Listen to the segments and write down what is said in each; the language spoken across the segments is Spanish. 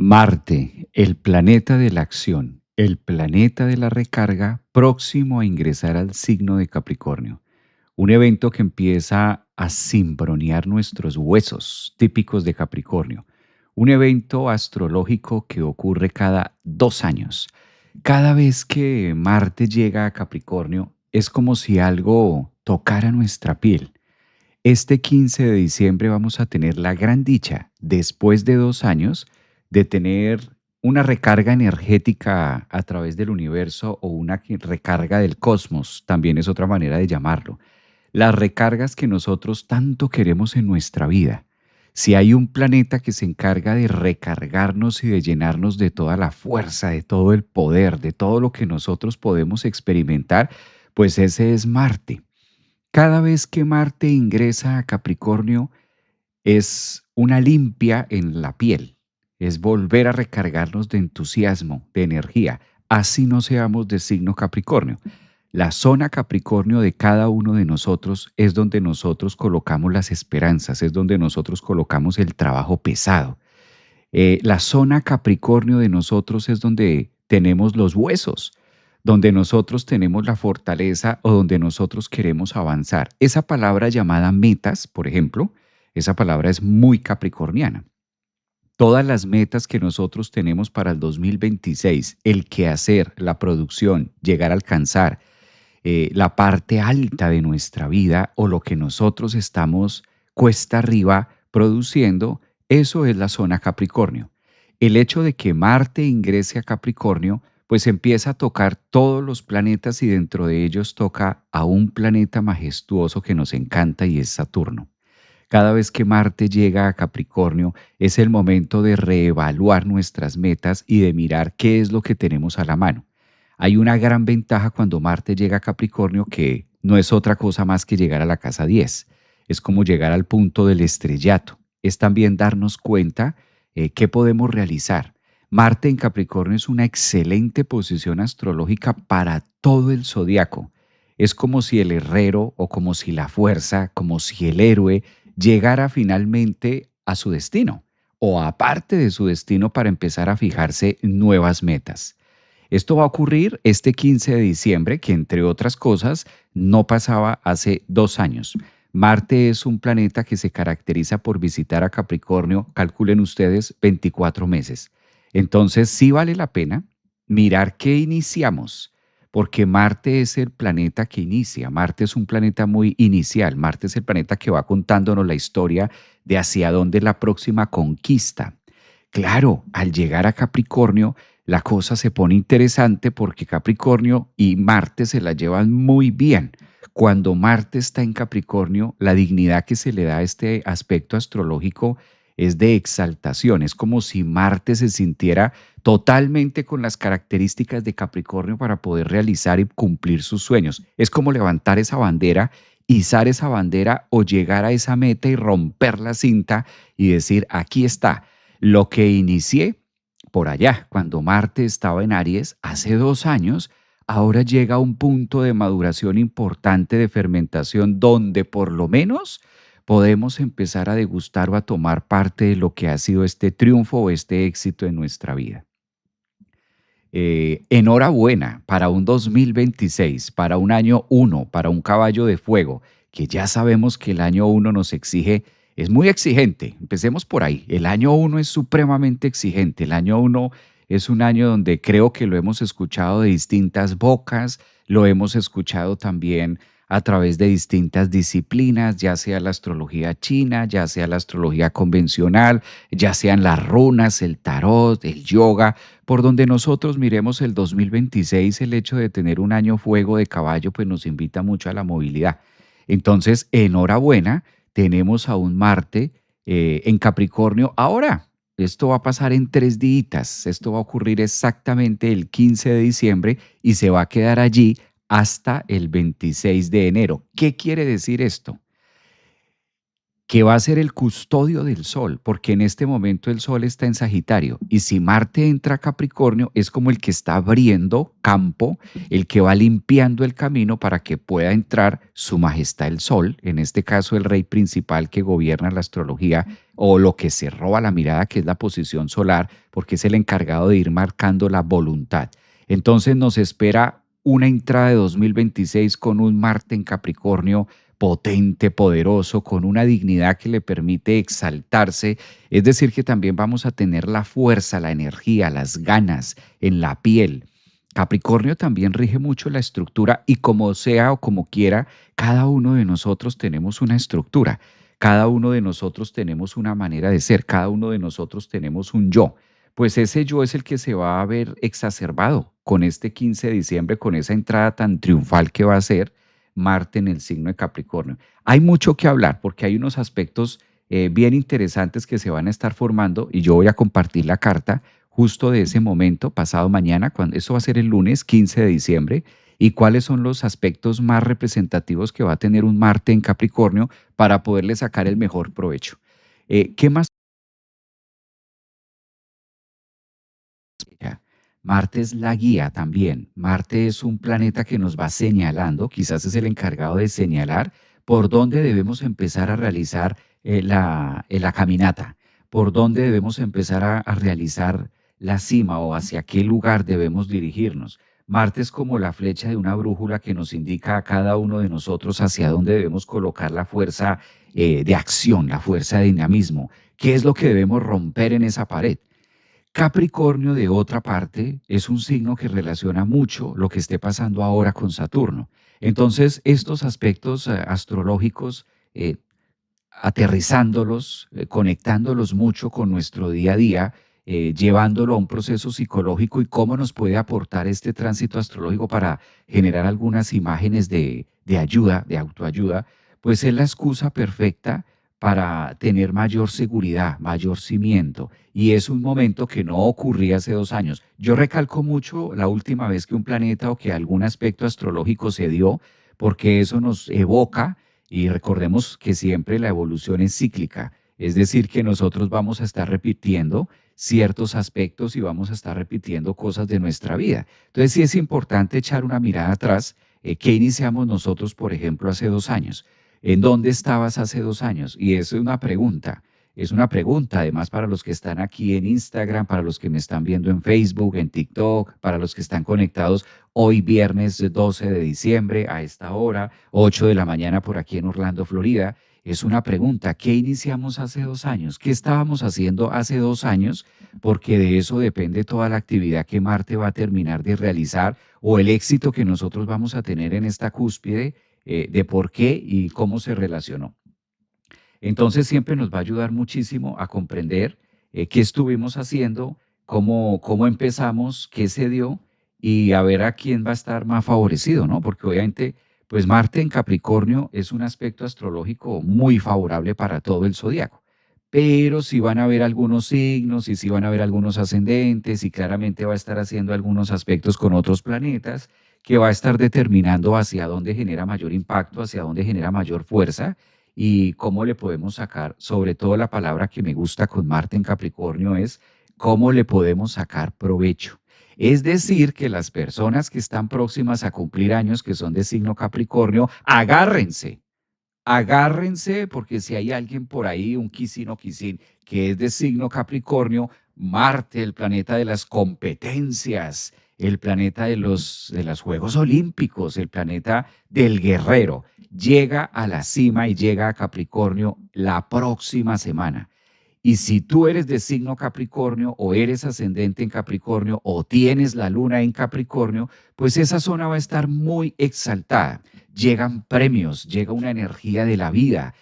Marte, el planeta de la acción, el planeta de la recarga, próximo a ingresar al signo de Capricornio. Un evento que empieza a cimbronear nuestros huesos típicos de Capricornio. Un evento astrológico que ocurre cada 2 años. Cada vez que Marte llega a Capricornio, es como si algo tocara nuestra piel. Este 15 de diciembre vamos a tener la gran dicha, después de 2 años, de tener una recarga energética a través del universo o una recarga del cosmos, también es otra manera de llamarlo. Las recargas que nosotros tanto queremos en nuestra vida. Si hay un planeta que se encarga de recargarnos y de llenarnos de toda la fuerza, de todo el poder, de todo lo que nosotros podemos experimentar, pues ese es Marte. Cada vez que Marte ingresa a Capricornio es una limpia en la piel, es volver a recargarnos de entusiasmo, de energía, así no seamos de signo Capricornio. La zona Capricornio de cada uno de nosotros es donde nosotros colocamos las esperanzas, es donde nosotros colocamos el trabajo pesado. La zona Capricornio de nosotros es donde tenemos los huesos, donde nosotros tenemos la fortaleza o donde nosotros queremos avanzar. Esa palabra llamada metas, por ejemplo, esa palabra es muy capricorniana. Todas las metas que nosotros tenemos para el 2026, el quehacer, la producción, llegar a alcanzar, la parte alta de nuestra vida o lo que nosotros estamos cuesta arriba produciendo, eso es la zona Capricornio. El hecho de que Marte ingrese a Capricornio, pues empieza a tocar todos los planetas y dentro de ellos toca a un planeta majestuoso que nos encanta y es Saturno. Cada vez que Marte llega a Capricornio es el momento de reevaluar nuestras metas y de mirar qué es lo que tenemos a la mano. Hay una gran ventaja cuando Marte llega a Capricornio que no es otra cosa más que llegar a la casa 10. Es como llegar al punto del estrellato. Es también darnos cuenta qué podemos realizar. Marte en Capricornio es una excelente posición astrológica para todo el zodiaco. Es como si el herrero o como si la fuerza, como si el héroe llegara finalmente a su destino o aparte de su destino para empezar a fijarse nuevas metas. Esto va a ocurrir este 15 de diciembre, que entre otras cosas no pasaba hace 2 años. Marte es un planeta que se caracteriza por visitar a Capricornio, calculen ustedes, 24 meses. Entonces sí vale la pena mirar qué iniciamos, porque Marte es el planeta que inicia. Marte es un planeta muy inicial. Marte es el planeta que va contándonos la historia de hacia dónde es la próxima conquista. Claro, al llegar a Capricornio, la cosa se pone interesante porque Capricornio y Marte se la llevan muy bien. Cuando Marte está en Capricornio, la dignidad que se le da a este aspecto astrológico es de exaltación. Es como si Marte se sintiera totalmente con las características de Capricornio para poder realizar y cumplir sus sueños. Es como levantar esa bandera, izar esa bandera o llegar a esa meta y romper la cinta y decir, aquí está, lo que inicié por allá, cuando Marte estaba en Aries, hace 2 años, ahora llega a un punto de maduración importante de fermentación donde por lo menos podemos empezar a degustar o a tomar parte de lo que ha sido este triunfo o este éxito en nuestra vida. Enhorabuena para un 2026, para un año uno, para un caballo de fuego, que ya sabemos que el año uno nos exige, es muy exigente. Empecemos por ahí. El año uno es supremamente exigente. El año uno es un año donde creo que lo hemos escuchado de distintas bocas, lo hemos escuchado también a través de distintas disciplinas, ya sea la astrología china, ya sea la astrología convencional, ya sean las runas, el tarot, el yoga. Por donde nosotros miremos el 2026, el hecho de tener un año fuego de caballo, pues nos invita mucho a la movilidad. Entonces, enhorabuena, tenemos a un Marte en Capricornio ahora. Esto va a pasar en 3 días. Esto va a ocurrir exactamente el 15 de diciembre y se va a quedar allí hasta el 26 de enero. ¿Qué quiere decir esto? que va a ser el custodio del Sol, porque en este momento el Sol está en Sagitario y si Marte entra a Capricornio es como el que está abriendo campo, el que va limpiando el camino para que pueda entrar Su Majestad el Sol, en este caso el rey principal que gobierna la astrología o lo que se roba la mirada, que es la posición solar, porque es el encargado de ir marcando la voluntad. Entonces nos espera una entrada de 2026 con un Marte en Capricornio potente, poderoso, con una dignidad que le permite exaltarse. Es decir, que también vamos a tener la fuerza, la energía, las ganas en la piel. Capricornio también rige mucho la estructura y como sea o como quiera, cada uno de nosotros tenemos una estructura, cada uno de nosotros tenemos una manera de ser, cada uno de nosotros tenemos un yo. Pues ese yo es el que se va a ver exacerbado con este 15 de diciembre, con esa entrada tan triunfal que va a ser Marte en el signo de Capricornio. Hay mucho que hablar porque hay unos aspectos bien interesantes que se van a estar formando y yo voy a compartir la carta justo de ese momento, pasado mañana, cuando eso va a ser el lunes 15 de diciembre, y cuáles son los aspectos más representativos que va a tener un Marte en Capricornio para poderle sacar el mejor provecho. ¿Qué más? Ya. Marte es la guía también. Marte es un planeta que nos va señalando, quizás es el encargado de señalar por dónde debemos empezar a realizar la caminata, por dónde debemos empezar a realizar la cima o hacia qué lugar debemos dirigirnos. Marte es como la flecha de una brújula que nos indica a cada uno de nosotros hacia dónde debemos colocar la fuerza de acción, la fuerza de dinamismo. ¿Qué es lo que debemos romper en esa pared? Capricornio, de otra parte, es un signo que relaciona mucho lo que esté pasando ahora con Saturno. Entonces, estos aspectos astrológicos, eh, aterrizándolos, conectándolos mucho con nuestro día a día, llevándolo a un proceso psicológico y cómo nos puede aportar este tránsito astrológico para generar algunas imágenes de ayuda, de autoayuda, pues es la excusa perfecta para tener mayor seguridad, mayor cimiento. Y es un momento que no ocurría hace 2 años. Yo recalco mucho la última vez que un planeta o que algún aspecto astrológico se dio, porque eso nos evoca y recordemos que siempre la evolución es cíclica, es decir, que nosotros vamos a estar repitiendo ciertos aspectos y vamos a estar repitiendo cosas de nuestra vida. Entonces sí es importante echar una mirada atrás. ¿Qué iniciamos nosotros, por ejemplo, hace 2 años? ¿En dónde estabas hace 2 años? Y eso es una pregunta. Es una pregunta, además, para los que están aquí en Instagram, para los que me están viendo en Facebook, en TikTok, para los que están conectados hoy viernes 12 de diciembre a esta hora, 8 de la mañana por aquí en Orlando, Florida. Es una pregunta, ¿qué iniciamos hace 2 años? ¿Qué estábamos haciendo hace 2 años? Porque de eso depende toda la actividad que Marte va a terminar de realizar o el éxito que nosotros vamos a tener en esta cúspide de por qué y cómo se relacionó. Entonces siempre nos va a ayudar muchísimo a comprender qué estuvimos haciendo, cómo empezamos, qué se dio y a ver a quién va a estar más favorecido, ¿no? Porque obviamente, pues Marte en Capricornio es un aspecto astrológico muy favorable para todo el zodiaco. Pero sí van a haber algunos signos y sí van a haber algunos ascendentes y claramente va a estar haciendo algunos aspectos con otros planetas que va a estar determinando hacia dónde genera mayor impacto, hacia dónde genera mayor fuerza y cómo le podemos sacar, sobre todo la palabra que me gusta con Marte en Capricornio es cómo le podemos sacar provecho. Es decir, que las personas que están próximas a cumplir años, que son de signo Capricornio, agárrense, agárrense, porque si hay alguien por ahí, un quisin o quisin, que es de signo Capricornio, Marte, el planeta de las competencias, el planeta de los Juegos Olímpicos, el planeta del guerrero, llega a la cima y llega a Capricornio la próxima semana. Y si tú eres de signo Capricornio o eres ascendente en Capricornio o tienes la luna en Capricornio, pues esa zona va a estar muy exaltada. Llegan premios, llega una energía de la vida.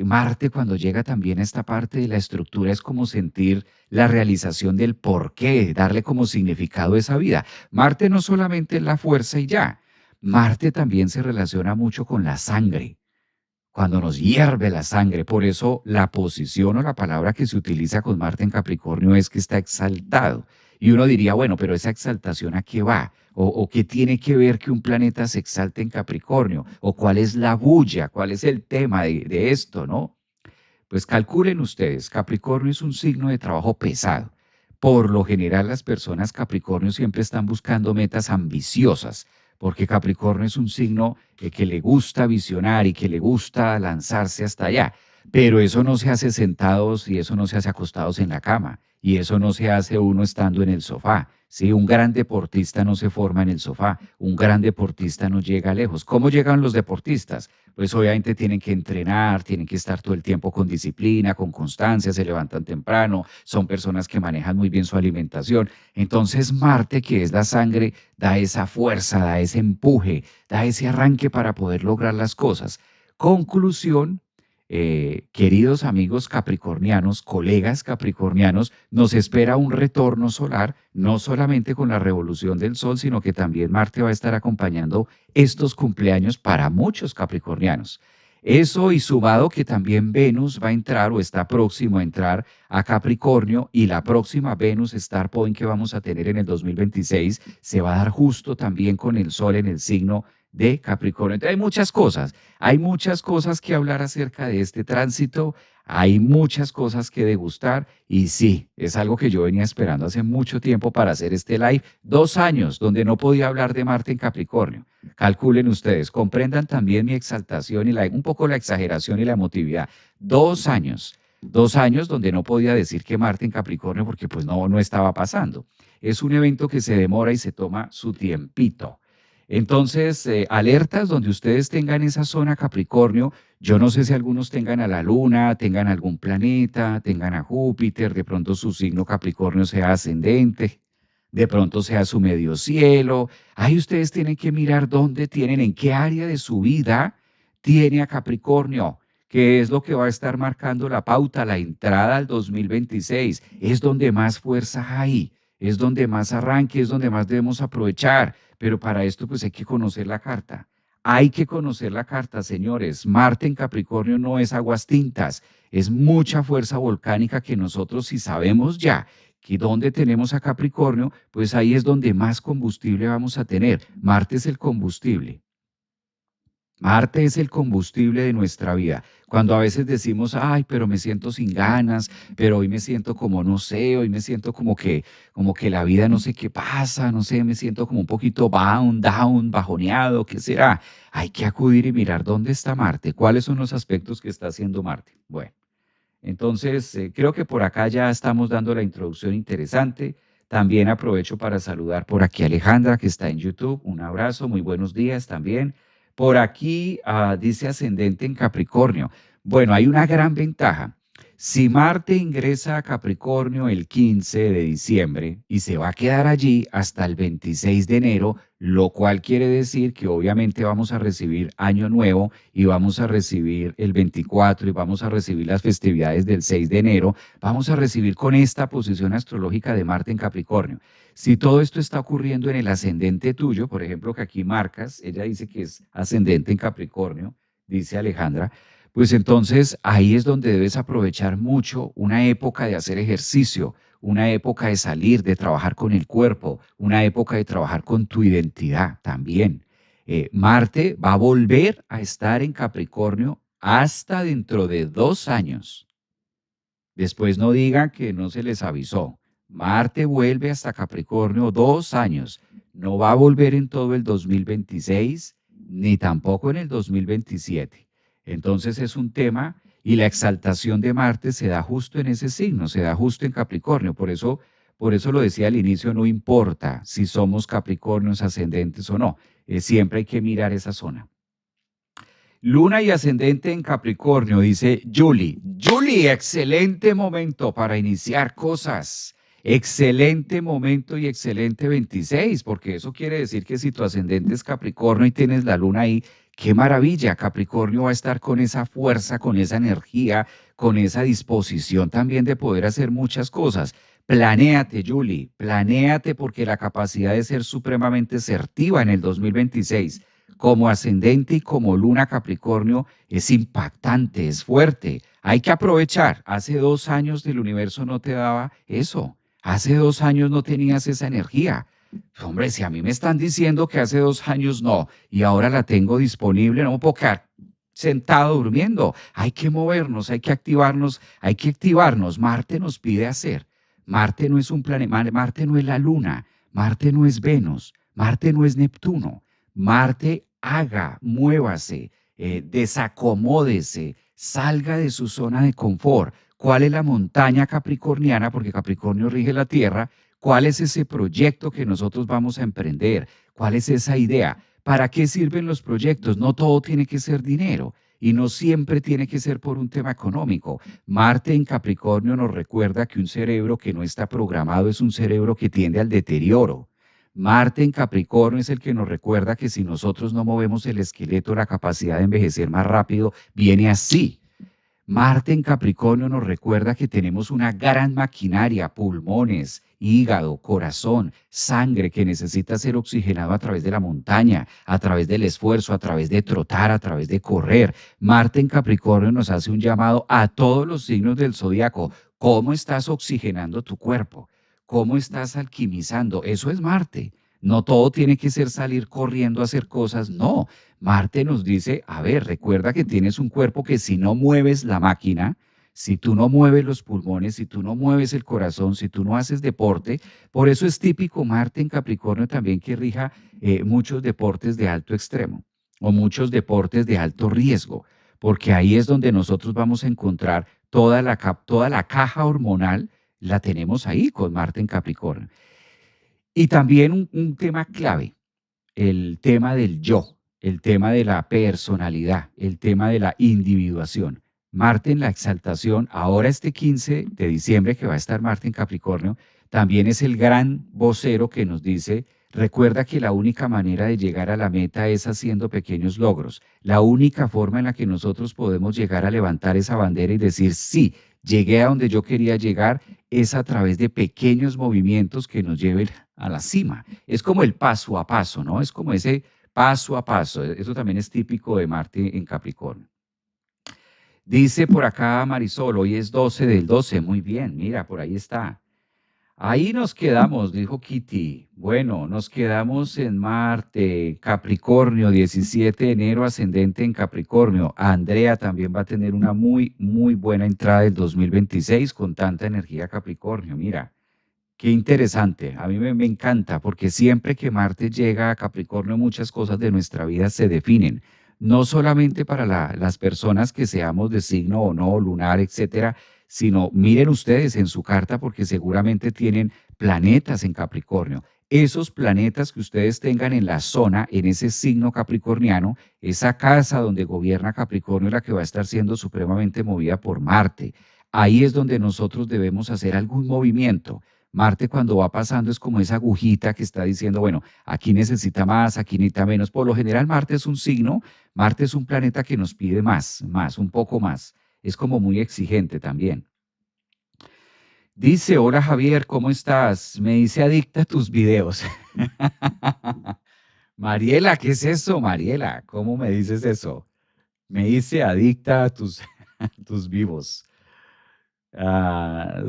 Marte cuando llega también a esta parte de la estructura es como sentir la realización del porqué, darle como significado a esa vida. Marte no solamente es la fuerza y ya, Marte también se relaciona mucho con la sangre cuando nos hierve la sangre. Por eso la posición o la palabra que se utiliza con Marte en Capricornio es que está exaltado. Y uno diría, bueno, pero esa exaltación ¿a qué va? O qué tiene que ver que un planeta se exalte en Capricornio? ¿O cuál es la bulla? ¿Cuál es el tema de esto, no? Pues calculen ustedes, Capricornio es un signo de trabajo pesado. Por lo general, las personas Capricornio siempre están buscando metas ambiciosas, porque Capricornio es un signo que le gusta visionar y que le gusta lanzarse hasta allá. Pero eso no se hace sentados y eso no se hace acostados en la cama y eso no se hace uno estando en el sofá. Sí, un gran deportista no se forma en el sofá, un gran deportista no llega lejos. ¿Cómo llegan los deportistas? Pues obviamente tienen que entrenar, tienen que estar todo el tiempo con disciplina, con constancia, se levantan temprano, son personas que manejan muy bien su alimentación. Entonces Marte, que es la sangre, da esa fuerza, da ese empuje, da ese arranque para poder lograr las cosas. Conclusión, queridos amigos capricornianos, colegas capricornianos, nos espera un retorno solar, no solamente con la revolución del Sol, sino que también Marte va a estar acompañando estos cumpleaños para muchos capricornianos. Eso y sumado que también Venus va a entrar o está próximo a entrar a Capricornio y la próxima Venus Star Point que vamos a tener en el 2026 se va a dar justo también con el Sol en el signo de Capricornio. Entonces hay muchas cosas que hablar acerca de este tránsito, hay muchas cosas que degustar y sí, es algo que yo venía esperando hace mucho tiempo para hacer este live, 2 años donde no podía hablar de Marte en Capricornio. Calculen ustedes, comprendan también mi exaltación y un poco la exageración y la emotividad. 2 años, 2 años donde no podía decir que Marte en Capricornio porque pues no estaba pasando. Es un evento que se demora y se toma su tiempito. Entonces, alertas donde ustedes tengan esa zona Capricornio, yo no sé si algunos tengan a la Luna, tengan algún planeta, tengan a Júpiter, de pronto su signo Capricornio sea ascendente, de pronto sea su medio cielo. Ahí ustedes tienen que mirar dónde tienen, en qué área de su vida tiene a Capricornio, que es lo que va a estar marcando la pauta, la entrada al 2026. Es donde más fuerza hay, es donde más arranque, es donde más debemos aprovechar. Pero para esto pues hay que conocer la carta. Hay que conocer la carta, señores. Marte en Capricornio no es aguas tintas, es mucha fuerza volcánica que nosotros si sabemos ya que donde tenemos a Capricornio, pues ahí es donde más combustible vamos a tener. Marte es el combustible. Marte es el combustible de nuestra vida. Cuando a veces decimos, ay, pero me siento sin ganas, pero hoy me siento como no sé, hoy me siento como que la vida no sé qué pasa, no sé, me siento como un poquito down, bajoneado, ¿qué será? Hay que acudir y mirar dónde está Marte, cuáles son los aspectos que está haciendo Marte. Bueno. Entonces, creo que por acá ya estamos dando la introducción interesante. También aprovecho para saludar por aquí a Alejandra, que está en YouTube. Un abrazo, muy buenos días también. Por aquí dice ascendente en Capricornio. Bueno, hay una gran ventaja. Si Marte ingresa a Capricornio el 15 de diciembre y se va a quedar allí hasta el 26 de enero, lo cual quiere decir que obviamente vamos a recibir Año Nuevo y vamos a recibir el 24 y vamos a recibir las festividades del 6 de enero, vamos a recibir con esta posición astrológica de Marte en Capricornio. Si todo esto está ocurriendo en el ascendente tuyo, por ejemplo, que aquí marcas, ella dice que es ascendente en Capricornio, dice Alejandra, pues entonces ahí es donde debes aprovechar mucho una época de hacer ejercicio, una época de salir, de trabajar con el cuerpo, una época de trabajar con tu identidad también. Marte va a volver a estar en Capricornio hasta dentro de 2 años. Después no digan que no se les avisó. Marte vuelve hasta Capricornio 2 años. No va a volver en todo el 2026 ni tampoco en el 2027. Entonces es un tema y la exaltación de Marte se da justo en ese signo, se da justo en Capricornio. Por eso lo decía al inicio, no importa si somos Capricornios ascendentes o no, siempre hay que mirar esa zona. Luna y ascendente en Capricornio, dice Julie. Julie, excelente momento para iniciar cosas. Excelente momento y excelente 26, porque eso quiere decir que si tu ascendente es Capricornio y tienes la luna ahí, qué maravilla. Capricornio va a estar con esa fuerza, con esa energía, con esa disposición también de poder hacer muchas cosas. Planéate, Julie, planéate porque la capacidad de ser supremamente asertiva en el 2026 como ascendente y como luna Capricornio es impactante, es fuerte. Hay que aprovechar. Hace 2 años del universo no te daba eso. Hace 2 años no tenías esa energía. Hombre, si a mí me están diciendo que hace 2 años no y ahora la tengo disponible, no me puedo quedar sentado durmiendo. Hay que movernos, hay que activarnos, hay que activarnos. Marte nos pide hacer. Marte no es un planeta, Marte no es la Luna, Marte no es Venus, Marte no es Neptuno. Marte haga, muévase, desacomódese, salga de su zona de confort. ¿Cuál es la montaña capricorniana? Porque Capricornio rige la Tierra. ¿Cuál es ese proyecto que nosotros vamos a emprender? ¿Cuál es esa idea? ¿Para qué sirven los proyectos? No todo tiene que ser dinero y no siempre tiene que ser por un tema económico. Marte en Capricornio nos recuerda que un cerebro que no está programado es un cerebro que tiende al deterioro. Marte en Capricornio es el que nos recuerda que si nosotros no movemos el esqueleto, la capacidad de envejecer más rápido viene así. Marte en Capricornio nos recuerda que tenemos una gran maquinaria, pulmones, hígado, corazón, sangre que necesita ser oxigenado a través de la montaña, a través del esfuerzo, a través de trotar, a través de correr. Marte en Capricornio nos hace un llamado a todos los signos del zodiaco. ¿Cómo estás oxigenando tu cuerpo? ¿Cómo estás alquimizando? Eso es Marte. No todo tiene que ser salir corriendo a hacer cosas, no. Marte nos dice, a ver, recuerda que tienes un cuerpo que si no mueves la máquina, si tú no mueves los pulmones, si tú no mueves el corazón, si tú no haces deporte, por eso es típico Marte en Capricornio también que rija muchos deportes de alto extremo o muchos deportes de alto riesgo, porque ahí es donde nosotros vamos a encontrar toda la caja hormonal, la tenemos ahí con Marte en Capricornio. Y también un tema clave, el tema del yo, el tema de la personalidad, el tema de la individuación. Marte en la exaltación, ahora este 15 de diciembre que va a estar Marte en Capricornio, también es el gran vocero que nos dice, recuerda que la única manera de llegar a la meta es haciendo pequeños logros. La única forma en la que nosotros podemos llegar a levantar esa bandera y decir, sí, llegué a donde yo quería llegar, es a través de pequeños movimientos que nos lleven a la cima. Es como el paso a paso, ¿no? Es como ese paso a paso. Eso también es típico de Marte en Capricornio. Dice por acá Marisol, hoy es 12 del 12. Muy bien, mira, por ahí está. Ahí nos quedamos, dijo Kitty. Bueno, nos quedamos en Marte, Capricornio, 17 de enero, ascendente en Capricornio. Andrea también va a tener una muy, muy buena entrada del 2026 con tanta energía Capricornio. Mira, qué interesante. A mí me encanta porque siempre que Marte llega a Capricornio, muchas cosas de nuestra vida se definen. No solamente para las personas que seamos de signo o no, lunar, etcétera, sino miren ustedes en su carta porque seguramente tienen planetas en Capricornio. Esos planetas que ustedes tengan en la zona, en ese signo capricorniano, esa casa donde gobierna Capricornio, es la que va a estar siendo supremamente movida por Marte. Ahí es donde nosotros debemos hacer algún movimiento. Marte cuando va pasando es como esa agujita que está diciendo, bueno, aquí necesita más, aquí necesita menos. Por lo general, Marte es un signo, Marte es un planeta que nos pide más, más, un poco más. Es como muy exigente también. Dice, hola Javier, ¿cómo estás? Me dice adicta a tus videos. Mariela, ¿qué es eso, Mariela? ¿Cómo me dices eso? Me dice adicta a tus, tus vivos.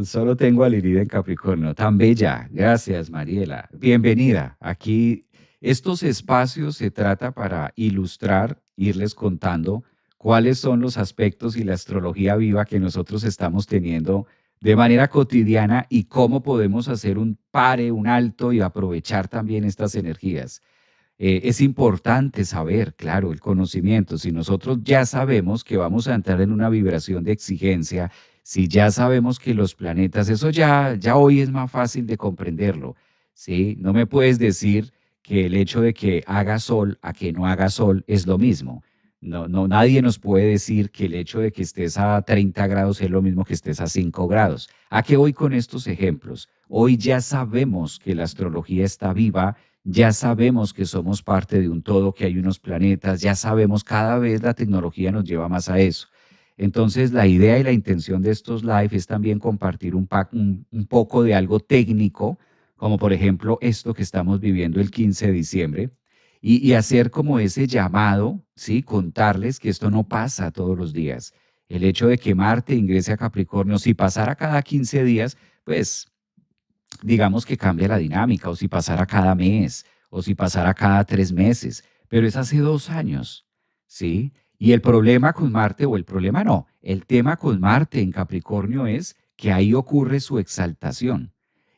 Solo tengo a Lirida en Capricornio. Tan bella. Gracias, Mariela. Bienvenida. Aquí, estos espacios se trata para ilustrar, irles contando cuáles son los aspectos y la astrología viva que nosotros estamos teniendo de manera cotidiana y cómo podemos hacer un pare, un alto y aprovechar también estas energías. Es importante saber, claro, el conocimiento. Si nosotros ya sabemos que vamos a entrar en una vibración de exigencia, si ya sabemos que los planetas, eso ya hoy es más fácil de comprenderlo, ¿sí? No me puedes decir que el hecho de que haga sol a que no haga sol es lo mismo. No, no, nadie nos puede decir que el hecho de que estés a 30 grados es lo mismo que estés a 5 grados. ¿A qué voy con estos ejemplos? Hoy ya sabemos que la astrología está viva, ya sabemos que somos parte de un todo, que hay unos planetas, ya sabemos, cada vez la tecnología nos lleva más a eso. Entonces, la idea y la intención de estos live es también compartir un poco de algo técnico, como por ejemplo esto que estamos viviendo el 15 de diciembre, y hacer como ese llamado, ¿sí? Contarles que esto no pasa todos los días. El hecho de que Marte ingrese a Capricornio, si pasara cada 15 días, pues digamos que cambia la dinámica, o si pasara cada mes, o si pasara cada 3 meses, pero es hace 2 años, ¿sí? Y el problema con Marte, o el problema no, el tema con Marte en Capricornio es que ahí ocurre su exaltación.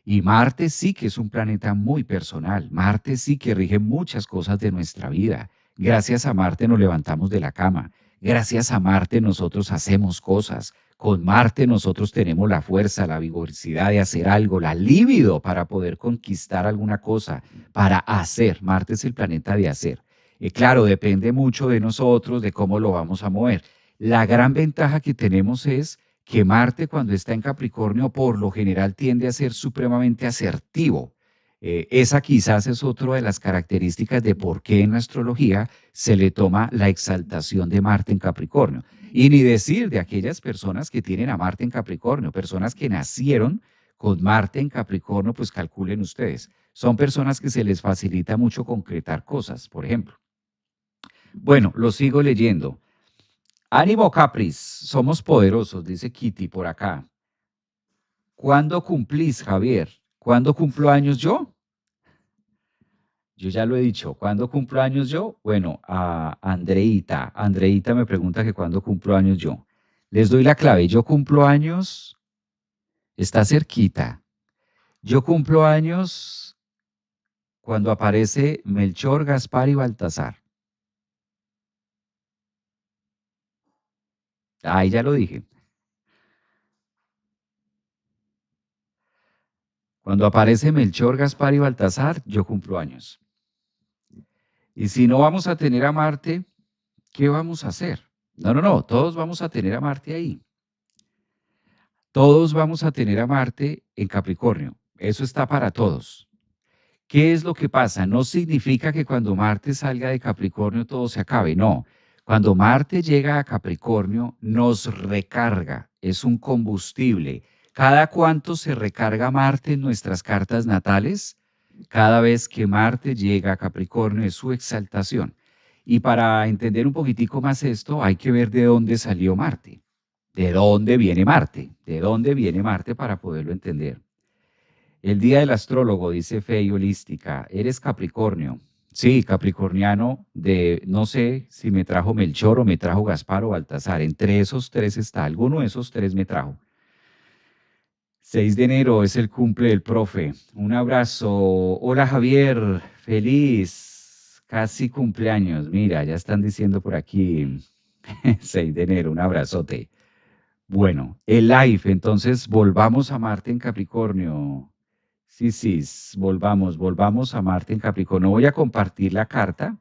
Y Marte sí que es un planeta muy personal. Marte sí que rige muchas cosas de nuestra vida. Gracias a Marte nos levantamos de la cama. Gracias a Marte nosotros hacemos cosas. Con Marte nosotros tenemos la fuerza, la vigorosidad de hacer algo, la libido para poder conquistar alguna cosa, para hacer. Marte es el planeta de hacer. Claro, depende mucho de nosotros, de cómo lo vamos a mover. La gran ventaja que tenemos es que Marte cuando está en Capricornio por lo general tiende a ser supremamente asertivo. Esa quizás es otra de las características de por qué en la astrología se le toma la exaltación de Marte en Capricornio. Y ni decir de aquellas personas que tienen a Marte en Capricornio, personas que nacieron con Marte en Capricornio, pues calculen ustedes. Son personas que se les facilita mucho concretar cosas, por ejemplo. Bueno, lo sigo leyendo. Ánimo, Capris, somos poderosos, dice Kitty por acá. ¿Cuándo cumplís, Javier? ¿Cuándo cumplo años yo? Yo ya lo he dicho. ¿Cuándo cumplo años yo? Bueno, a Andreita. Andreita me pregunta que cuándo cumplo años yo. Les doy la clave. Yo cumplo años, está cerquita. Yo cumplo años cuando aparece Melchor, Gaspar y Baltasar. Ahí ya lo dije. Cuando aparece Melchor, Gaspar y Baltasar, yo cumplo años. Y si no vamos a tener a Marte, ¿qué vamos a hacer? No, no, no, todos vamos a tener a Marte ahí. Todos vamos a tener a Marte en Capricornio. Eso está para todos. ¿Qué es lo que pasa? No significa que cuando Marte salga de Capricornio todo se acabe, no. Cuando Marte llega a Capricornio nos recarga, es un combustible. ¿Cada cuánto se recarga Marte en nuestras cartas natales? Cada vez que Marte llega a Capricornio es su exaltación. Y para entender un poquitico más esto, hay que ver de dónde salió Marte, de dónde viene Marte, de dónde viene Marte para poderlo entender. El día del astrólogo, dice Fey Holística, eres Capricornio. Sí, capricorniano de, no sé si me trajo Melchor o me trajo Gaspar o Baltasar. Entre esos tres está, alguno de esos tres me trajo. 6 de enero es el cumple del profe. Un abrazo. Hola Javier, feliz, casi cumpleaños. Mira, ya están diciendo por aquí 6 de enero, un abrazote. Bueno, el live, entonces volvamos a Marte en Capricornio. Sí, sí, volvamos a Marte en Capricornio. Voy a compartir la carta.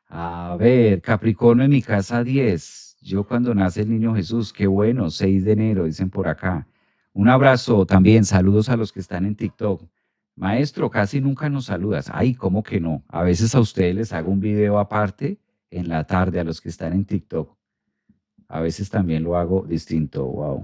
A ver, Capricornio en mi casa 10. Yo cuando nace el niño Jesús, qué bueno, 6 de enero, dicen por acá. Un abrazo también, saludos a los que están en TikTok. Maestro, casi nunca nos saludas. Ay, ¿cómo que no? A veces a ustedes les hago un video aparte en la tarde a los que están en TikTok. A veces también lo hago distinto. Wow.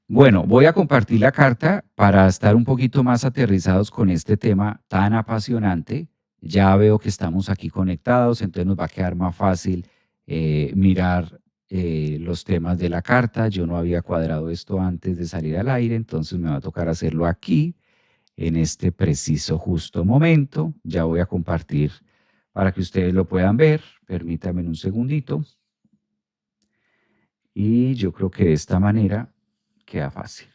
Bueno, voy a compartir la carta para estar un poquito más aterrizados con este tema tan apasionante. Ya veo que estamos aquí conectados, entonces nos va a quedar más fácil mirar los temas de la carta. Yo no había cuadrado esto antes de salir al aire, entonces me va a tocar hacerlo aquí, en este preciso justo momento. Ya voy a compartir para que ustedes lo puedan ver. Permítanme un segundito. Y yo creo que de esta manera queda fácil.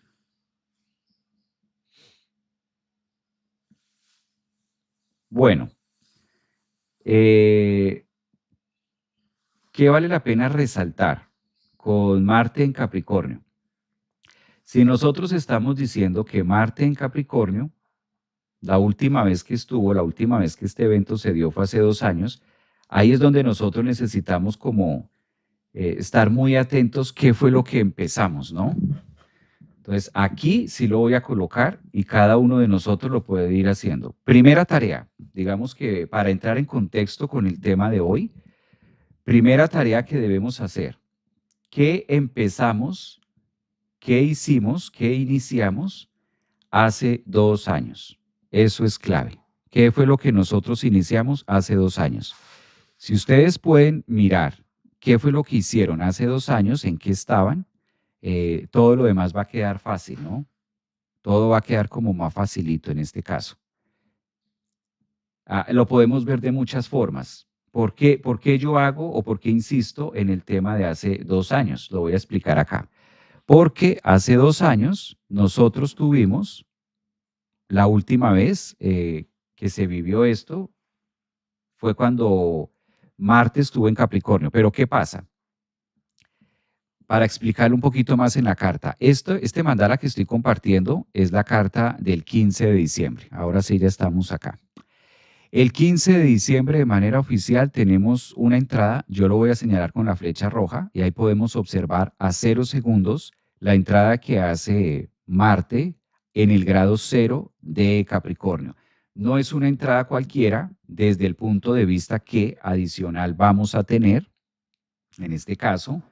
Bueno, Eh, ¿qué vale la pena resaltar con Marte en Capricornio? Si nosotros estamos diciendo que Marte en Capricornio, la última vez que estuvo, la última vez que este evento se dio fue hace 2 años, ahí es donde nosotros necesitamos como estar muy atentos qué fue lo que empezamos, ¿no? Entonces, aquí sí lo voy a colocar y cada uno de nosotros lo puede ir haciendo. Primera tarea, digamos que para entrar en contexto con el tema de hoy, primera tarea que debemos hacer. ¿Qué empezamos, qué hicimos, qué iniciamos hace 2 años? Eso es clave. ¿Qué fue lo que nosotros iniciamos hace 2 años? Si ustedes pueden mirar qué fue lo que hicieron hace 2 años, en qué estaban, todo lo demás va a quedar fácil, ¿no? Todo va a quedar como más facilito en este caso. Lo podemos ver de muchas formas. por qué yo hago o por qué insisto en el tema de hace 2 años? Lo voy a explicar acá. Porque hace 2 años nosotros tuvimos la última vez que se vivió esto fue cuando Marte estuvo en Capricornio. Pero ¿qué pasa? Para explicarlo un poquito más en la carta, este mandala que estoy compartiendo es la carta del 15 de diciembre. Ahora sí, ya estamos acá. El 15 de diciembre, de manera oficial, tenemos una entrada. Yo lo voy a señalar con la flecha roja y ahí podemos observar a 0 segundos la entrada que hace Marte en el grado 0 de Capricornio. No es una entrada cualquiera desde el punto de vista que adicional vamos a tener, en este caso,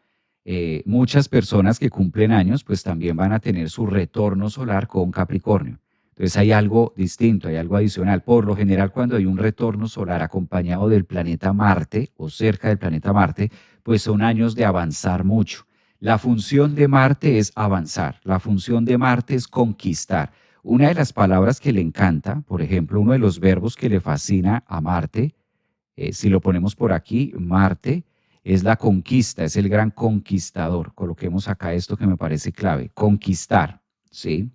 muchas personas que cumplen años, pues también van a tener su retorno solar con Capricornio. Entonces hay algo distinto, hay algo adicional. Por lo general, cuando hay un retorno solar acompañado del planeta Marte o cerca del planeta Marte, pues son años de avanzar mucho. La función de Marte es avanzar, la función de Marte es conquistar. Una de las palabras que le encanta, por ejemplo, uno de los verbos que le fascina a Marte, si lo ponemos por aquí, Marte es la conquista, es el gran conquistador. Coloquemos acá esto que me parece clave, conquistar, ¿sí?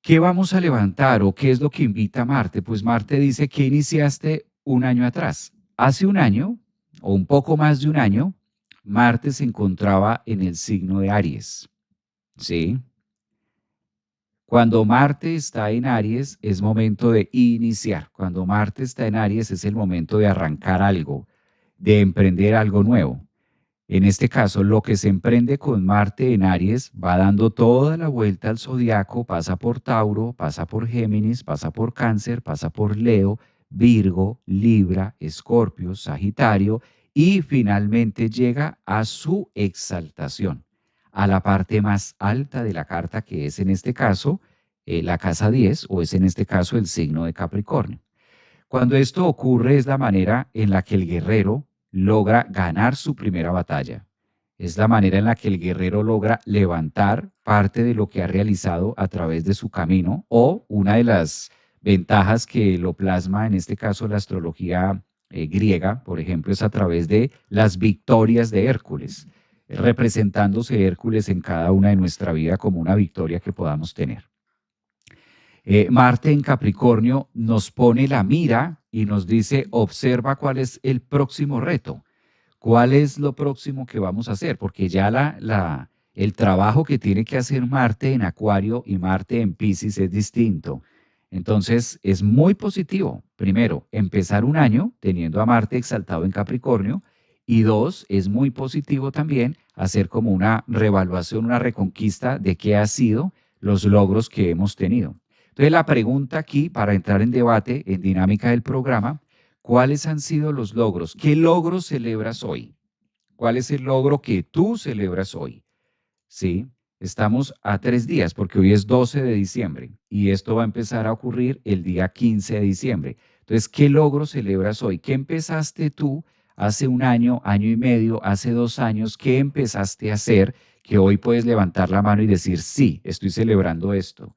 ¿Qué vamos a levantar o qué es lo que invita Marte? Pues Marte dice que iniciaste un año atrás. Hace un año, o un poco más de un año, Marte se encontraba en el signo de Aries, ¿sí? Cuando Marte está en Aries es momento de iniciar. Cuando Marte está en Aries es el momento de arrancar algo, de emprender algo nuevo. En este caso, lo que se emprende con Marte en Aries va dando toda la vuelta al zodiaco, pasa por Tauro, pasa por Géminis, pasa por Cáncer, pasa por Leo, Virgo, Libra, Escorpio, Sagitario y finalmente llega a su exaltación, a la parte más alta de la carta, que es en este caso la casa 10 o es en este caso el signo de Capricornio. Cuando esto ocurre es la manera en la que el guerrero logra ganar su primera batalla. Es la manera en la que el guerrero logra levantar parte de lo que ha realizado a través de su camino o una de las ventajas que lo plasma en este caso la astrología griega, por ejemplo, es a través de las victorias de Hércules, representándose Hércules en cada una de nuestra vida como una victoria que podamos tener. Marte en Capricornio nos pone la mira y nos dice, observa cuál es el próximo reto, cuál es lo próximo que vamos a hacer, porque ya el trabajo que tiene que hacer Marte en Acuario y Marte en Piscis es distinto. Entonces, es muy positivo, primero, empezar un año teniendo a Marte exaltado en Capricornio, y dos, es muy positivo también hacer como una reevaluación, una reconquista de qué ha sido los logros que hemos tenido. Entonces, la pregunta aquí, para entrar en debate, en dinámica del programa, ¿cuáles han sido los logros? ¿Qué logros celebras hoy? ¿Cuál es el logro que tú celebras hoy? Sí, estamos a 3 días porque hoy es 12 de diciembre y esto va a empezar a ocurrir el día 15 de diciembre. Entonces, ¿qué logro celebras hoy? ¿Qué empezaste tú hace un año, año y medio, hace 2 años? ¿Qué empezaste a hacer que hoy puedes levantar la mano y decir, sí, estoy celebrando esto?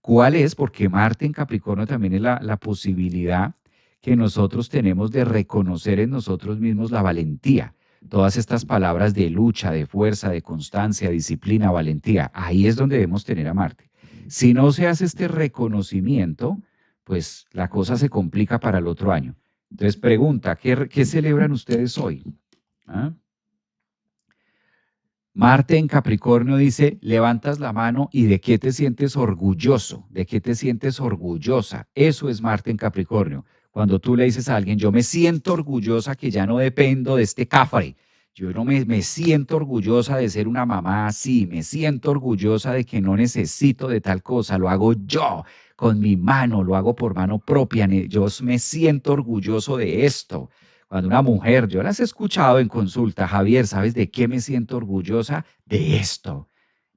¿Cuál es? Porque Marte en Capricornio también es la posibilidad que nosotros tenemos de reconocer en nosotros mismos la valentía. Todas estas palabras de lucha, de fuerza, de constancia, disciplina, valentía, ahí es donde debemos tener a Marte. Si no se hace este reconocimiento, pues la cosa se complica para el otro año. Entonces pregunta, ¿qué celebran ustedes hoy? ¿Ah? Marte en Capricornio dice, levantas la mano y ¿de qué te sientes orgulloso? ¿De qué te sientes orgullosa? Eso es Marte en Capricornio. Cuando tú le dices a alguien, yo me siento orgullosa que ya no dependo de este cafre. Yo no me siento orgullosa de ser una mamá así, me siento orgullosa de que no necesito de tal cosa, lo hago yo, con mi mano, lo hago por mano propia, yo me siento orgulloso de esto. Cuando una mujer, yo las he escuchado en consulta, Javier, ¿sabes de qué me siento orgullosa? De esto.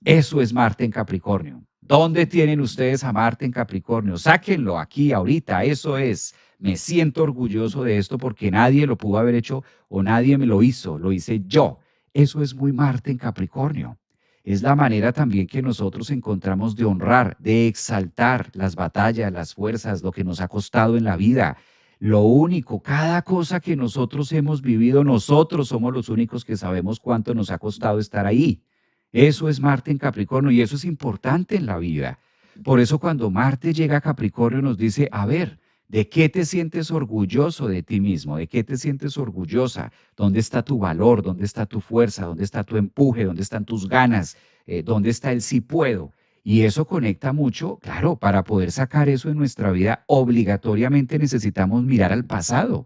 Eso es Marte en Capricornio. ¿Dónde tienen ustedes a Marte en Capricornio? Sáquenlo aquí, ahorita. Eso es. Me siento orgulloso de esto porque nadie lo pudo haber hecho o nadie me lo hizo. Lo hice yo. Eso es muy Marte en Capricornio. Es la manera también que nosotros encontramos de honrar, de exaltar las batallas, las fuerzas, lo que nos ha costado en la vida, Lo único, cada cosa que nosotros hemos vivido, nosotros somos los únicos que sabemos cuánto nos ha costado estar ahí. Eso es Marte en Capricornio y eso es importante en la vida. Por eso cuando Marte llega a Capricornio nos dice, a ver, ¿de qué te sientes orgulloso de ti mismo? ¿De qué te sientes orgullosa? ¿Dónde está tu valor? ¿Dónde está tu fuerza? ¿Dónde está tu empuje? ¿Dónde están tus ganas? ¿Dónde está el sí puedo? Y eso conecta mucho, claro, para poder sacar eso en nuestra vida, obligatoriamente necesitamos mirar al pasado.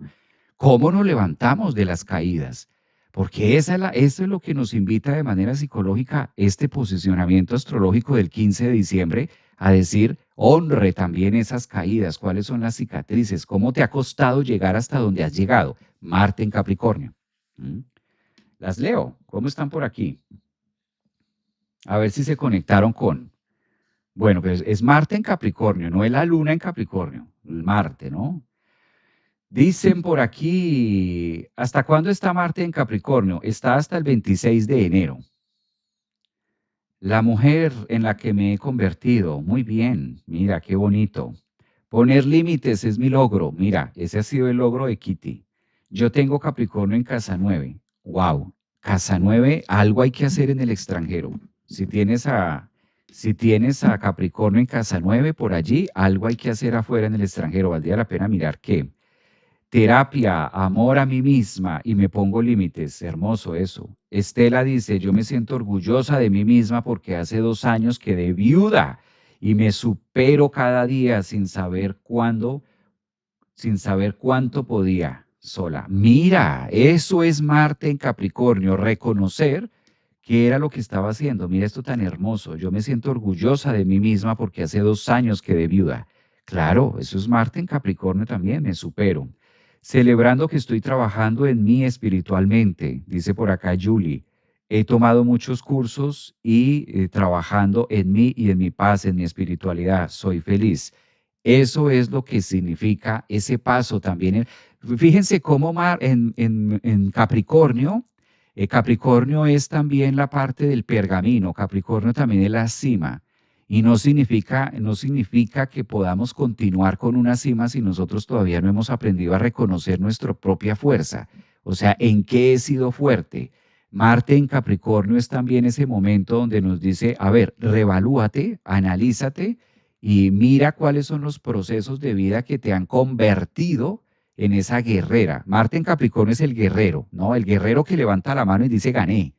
¿Cómo nos levantamos de las caídas? Porque eso es lo que nos invita de manera psicológica este posicionamiento astrológico del 15 de diciembre a decir, honre también esas caídas, cuáles son las cicatrices, cómo te ha costado llegar hasta donde has llegado. Marte en Capricornio. ¿Mm? Las leo, ¿cómo están por aquí? A ver si se conectaron con... Bueno, pues es Marte en Capricornio, no es la Luna en Capricornio, el Marte, ¿no? Dicen por aquí, ¿hasta cuándo está Marte en Capricornio? Está hasta el 26 de enero. La mujer en la que me he convertido, muy bien, mira, qué bonito. Poner límites es mi logro, mira, ese ha sido el logro de Kitty. Yo tengo Capricornio en casa 9. Wow, casa 9, algo hay que hacer en el extranjero. Si tienes a Capricornio en casa 9 por allí, algo hay que hacer afuera en el extranjero. Valdría la pena mirar qué. Terapia, amor a mí misma y me pongo límites. Hermoso eso. Estela dice, yo me siento orgullosa de mí misma porque hace 2 años quedé viuda y me supero cada día sin saber cuánto podía sola. Mira, eso es Marte en Capricornio, reconocer qué era lo que estaba haciendo. Mira esto tan hermoso. Yo me siento orgullosa de mí misma porque hace 2 años quedé viuda. Claro, eso es Marte en Capricornio también, me supero. Celebrando que estoy trabajando en mí espiritualmente, dice por acá Julie. He tomado muchos cursos y trabajando en mí y en mi paz, en mi espiritualidad. Soy feliz. Eso es lo que significa ese paso también. Fíjense cómo en Capricornio, Capricornio es también la parte del pergamino, Capricornio también es la cima. Y no significa que podamos continuar con una cima si nosotros todavía no hemos aprendido a reconocer nuestra propia fuerza. O sea, ¿en qué he sido fuerte? Marte en Capricornio es también ese momento donde nos dice, a ver, revalúate, analízate y mira cuáles son los procesos de vida que te han convertido en esa guerrera. Marte en Capricornio es el guerrero, ¿no? El guerrero que levanta la mano y dice, gané.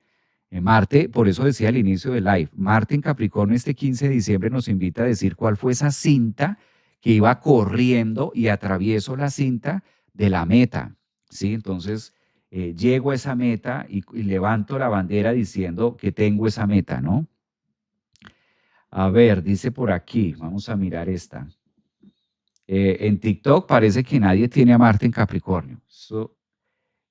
Marte, por eso decía al inicio del live, Marte en Capricornio este 15 de diciembre nos invita a decir cuál fue esa cinta que iba corriendo y atravieso la cinta de la meta, ¿sí? Entonces, llego a esa meta y levanto la bandera diciendo que tengo esa meta, ¿no? A ver, dice por aquí, vamos a mirar esta. En TikTok parece que nadie tiene a Marte en Capricornio.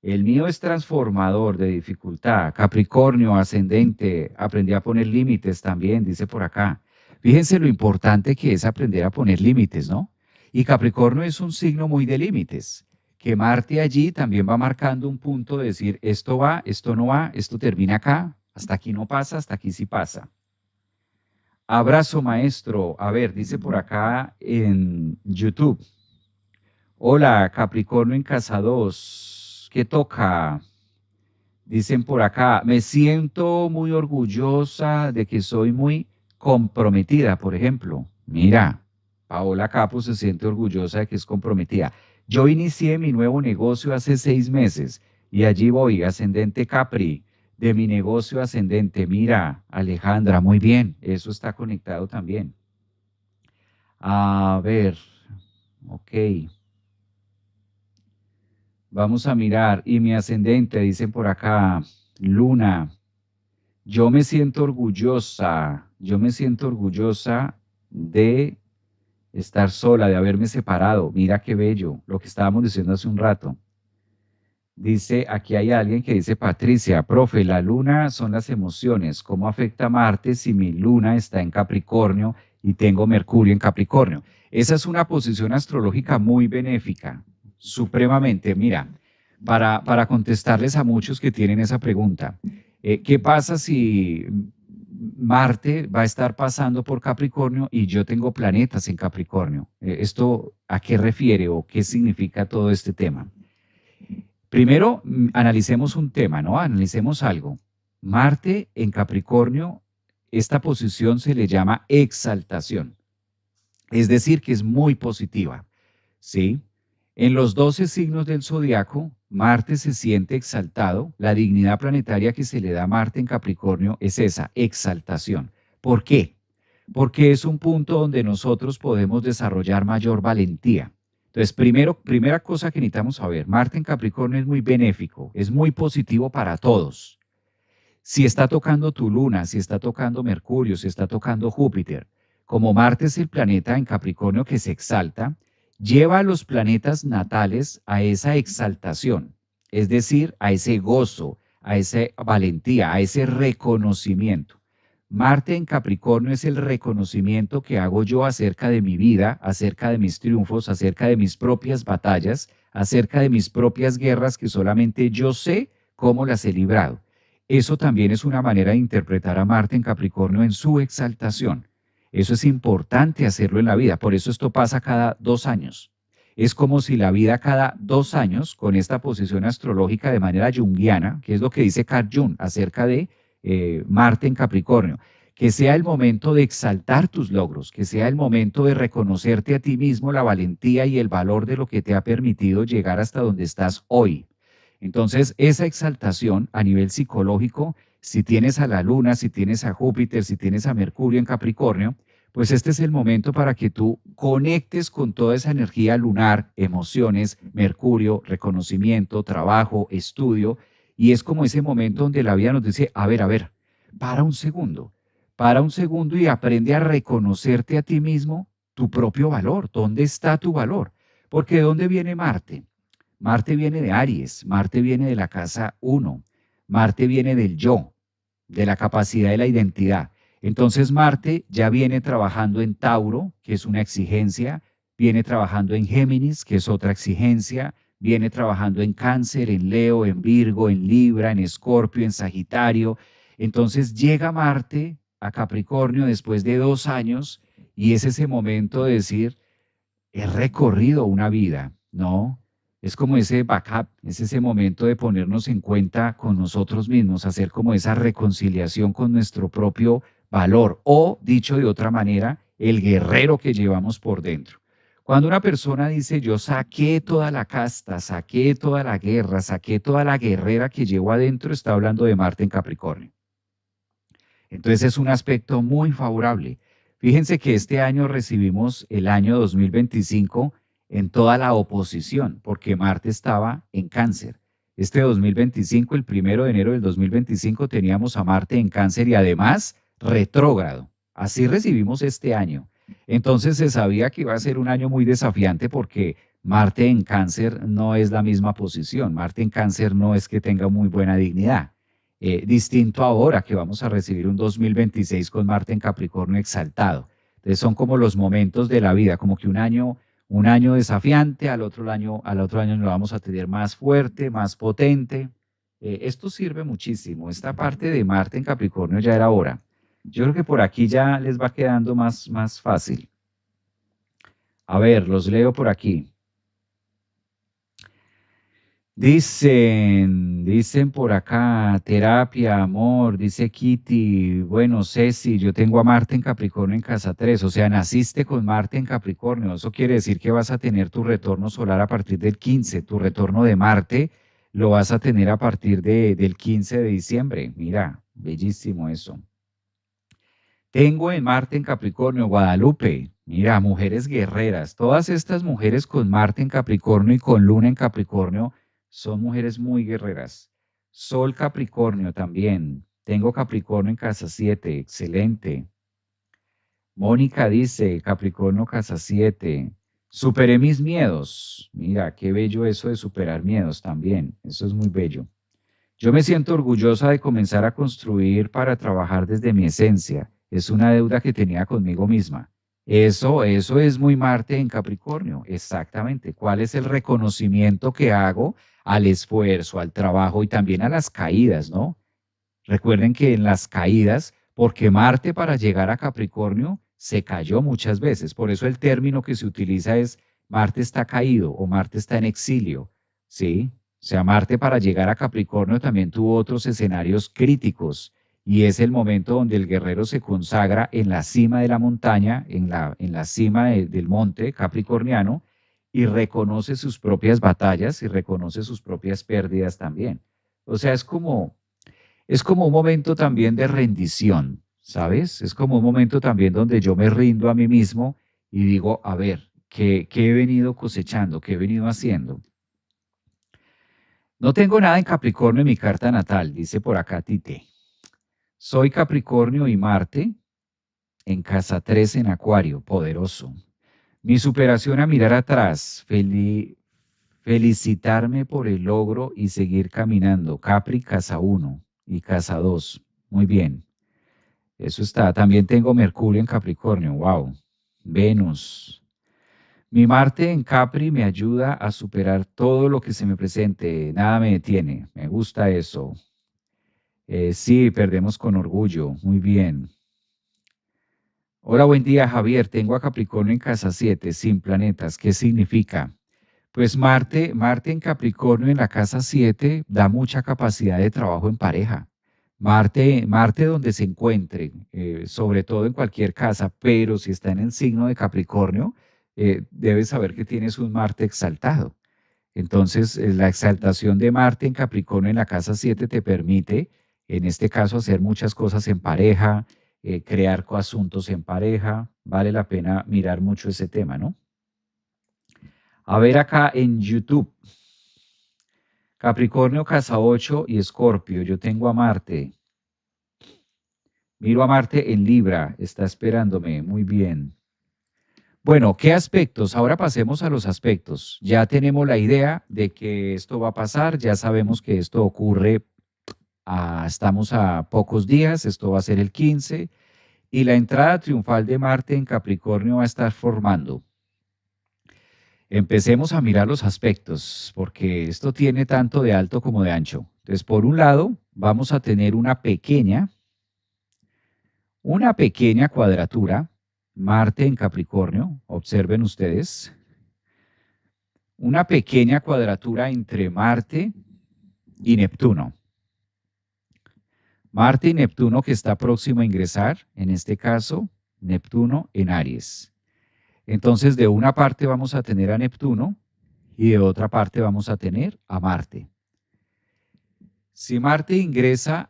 El mío es transformador de dificultad. Capricornio, ascendente. Aprendí a poner límites también, dice por acá. Fíjense lo importante que es aprender a poner límites, ¿no? Y Capricornio es un signo muy de límites. Que Marte allí también va marcando un punto de decir, esto va, esto no va, esto termina acá, hasta aquí no pasa, hasta aquí sí pasa. Abrazo, maestro. A ver, dice por acá en YouTube. Hola, Capricornio en casa 2. ¿Qué toca? Dicen por acá, me siento muy orgullosa de que soy muy comprometida, por ejemplo. Mira, Paola Capo se siente orgullosa de que es comprometida. Yo inicié mi nuevo negocio hace 6 meses y allí voy, ascendente Capri, de mi negocio ascendente. Mira, Alejandra, muy bien, eso está conectado también. A ver, ok. Vamos a mirar. Y mi ascendente, dicen por acá, Luna. Yo me siento orgullosa de estar sola, de haberme separado. Mira qué bello, lo que estábamos diciendo hace un rato. Dice, aquí hay alguien que dice, Patricia, profe, la luna son las emociones. ¿Cómo afecta Marte si mi luna está en Capricornio y tengo Mercurio en Capricornio? Esa es una posición astrológica muy benéfica, supremamente. Mira, para contestarles a muchos que tienen esa pregunta, ¿qué pasa si Marte va a estar pasando por Capricornio y yo tengo planetas en Capricornio. ¿Esto a qué refiere o qué significa todo este tema? Primero, analicemos un tema, ¿no? Analicemos algo. Marte en Capricornio, esta posición se le llama exaltación, es decir, que es muy positiva, ¿sí? En los 12 signos del zodiaco, Marte se siente exaltado. La dignidad planetaria que se le da a Marte en Capricornio es esa, exaltación. ¿Por qué? Porque es un punto donde nosotros podemos desarrollar mayor valentía. Entonces, primera cosa que necesitamos saber, Marte en Capricornio es muy benéfico, es muy positivo para todos. Si está tocando tu luna, si está tocando Mercurio, si está tocando Júpiter, como Marte es el planeta en Capricornio que se exalta, lleva a los planetas natales a esa exaltación, es decir, a ese gozo, a esa valentía, a ese reconocimiento. Marte en Capricornio es el reconocimiento que hago yo acerca de mi vida, acerca de mis triunfos, acerca de mis propias batallas, acerca de mis propias guerras que solamente yo sé cómo las he librado. Eso también es una manera de interpretar a Marte en Capricornio en su exaltación. Eso es importante hacerlo en la vida, por eso esto pasa cada 2 años. Es como si la vida cada 2 años, con esta posición astrológica de manera junguiana, que es lo que dice Carl Jung acerca de Marte en Capricornio, que sea el momento de exaltar tus logros, que sea el momento de reconocerte a ti mismo la valentía y el valor de lo que te ha permitido llegar hasta donde estás hoy. Entonces, esa exaltación a nivel psicológico, si tienes a la Luna, si tienes a Júpiter, si tienes a Mercurio en Capricornio, pues este es el momento para que tú conectes con toda esa energía lunar, emociones, Mercurio, reconocimiento, trabajo, estudio, y es como ese momento donde la vida nos dice, a ver, para un segundo y aprende a reconocerte a ti mismo tu propio valor, ¿dónde está tu valor? Porque ¿de dónde viene Marte? Marte viene de Aries, Marte viene de la casa 1, Marte viene del yo, de la capacidad de la identidad. Entonces Marte ya viene trabajando en Tauro, que es una exigencia, viene trabajando en Géminis, que es otra exigencia, viene trabajando en Cáncer, en Leo, en Virgo, en Libra, en Escorpio, en Sagitario. Entonces llega Marte a Capricornio después de 2 años y es ese momento de decir, he recorrido una vida, ¿no? Es como ese backup, es ese momento de ponernos en cuenta con nosotros mismos, hacer como esa reconciliación con nuestro propio valor o, dicho de otra manera, el guerrero que llevamos por dentro. Cuando una persona dice, yo saqué toda la casta, saqué toda la guerra, saqué toda la guerrera que llevo adentro, está hablando de Marte en Capricornio. Entonces es un aspecto muy favorable. Fíjense que este año recibimos el año 2025 en toda la oposición, porque Marte estaba en Cáncer. Este 2025, el 1 de enero del 2025, teníamos a Marte en Cáncer y además retrógrado. Así recibimos este año. Entonces se sabía que iba a ser un año muy desafiante porque Marte en Cáncer no es la misma posición. Marte en Cáncer no es que tenga muy buena dignidad. Distinto ahora que vamos a recibir un 2026 con Marte en Capricornio exaltado. Entonces son como los momentos de la vida, como que un año desafiante, al otro año lo vamos a tener más fuerte, más potente. Esto sirve muchísimo. Esta parte de Marte en Capricornio ya era hora. Yo creo que por aquí ya les va quedando más fácil. A ver, los leo por aquí. Dicen por acá, terapia, amor, dice Kitty, bueno, Ceci, yo tengo a Marte en Capricornio en casa 3, o sea, naciste con Marte en Capricornio, eso quiere decir que vas a tener tu retorno solar a partir del 15, tu retorno de Marte lo vas a tener a partir del 15 de diciembre, mira, bellísimo eso. Tengo en Marte en Capricornio, Guadalupe, mira, mujeres guerreras, todas estas mujeres con Marte en Capricornio y con Luna en Capricornio, son mujeres muy guerreras. Sol Capricornio también. Tengo Capricornio en casa 7, excelente. Mónica dice, Capricornio casa 7. Superé mis miedos. Mira, qué bello eso de superar miedos también. Eso es muy bello. Yo me siento orgullosa de comenzar a construir para trabajar desde mi esencia. Es una deuda que tenía conmigo misma. Eso es muy Marte en Capricornio, exactamente. ¿Cuál es el reconocimiento que hago al esfuerzo, al trabajo y también a las caídas, ¿no? Recuerden que en las caídas porque Marte para llegar a Capricornio se cayó muchas veces. Por eso el término que se utiliza es Marte está caído o Marte está en exilio, ¿sí? O sea, Marte para llegar a Capricornio también tuvo otros escenarios críticos y es el momento donde el guerrero se consagra en la cima de la montaña, en la cima del monte capricorniano y reconoce sus propias batallas y reconoce sus propias pérdidas también. O sea, es como un momento también de rendición, ¿sabes? Es como un momento también donde yo me rindo a mí mismo y digo, a ver, ¿qué he venido cosechando? ¿Qué he venido haciendo? No tengo nada en Capricornio en mi carta natal, dice por acá Tite. Soy Capricornio y Marte en casa 3 en Acuario, poderoso. Mi superación a mirar atrás, felicitarme por el logro y seguir caminando. Capri, casa 1 y casa 2. Muy bien. Eso está. También tengo Mercurio en Capricornio. Wow. Venus. Mi Marte en Capri me ayuda a superar todo lo que se me presente. Nada me detiene. Me gusta eso. Sí, perdemos con orgullo. Muy bien. Hola, buen día, Javier. Tengo a Capricornio en casa 7, sin planetas. ¿Qué significa? Pues Marte en Capricornio en la casa 7 da mucha capacidad de trabajo en pareja. Marte donde se encuentre, sobre todo en cualquier casa, pero si está en el signo de Capricornio, debes saber que tienes un Marte exaltado. Entonces, la exaltación de Marte en Capricornio en la casa 7 te permite, en este caso, hacer muchas cosas en pareja, crear coasuntos en pareja. Vale la pena mirar mucho ese tema, ¿no? A ver acá en YouTube. Capricornio, casa 8 y Escorpio. Yo tengo a Marte. Miro a Marte en Libra. Está esperándome. Muy bien. Bueno, ¿qué aspectos? Ahora pasemos a los aspectos. Ya tenemos la idea de que esto va a pasar. Ya sabemos que esto ocurre. Estamos a pocos días. Esto va a ser el 15. Y la entrada triunfal de Marte en Capricornio va a estar formando. Empecemos a mirar los aspectos, porque esto tiene tanto de alto como de ancho. Entonces, por un lado, vamos a tener una pequeña cuadratura, Marte en Capricornio, observen ustedes, una pequeña cuadratura entre Marte y Neptuno. Marte y Neptuno que está próximo a ingresar, en este caso, Neptuno en Aries. Entonces, de una parte vamos a tener a Neptuno y de otra parte vamos a tener a Marte. Si Marte ingresa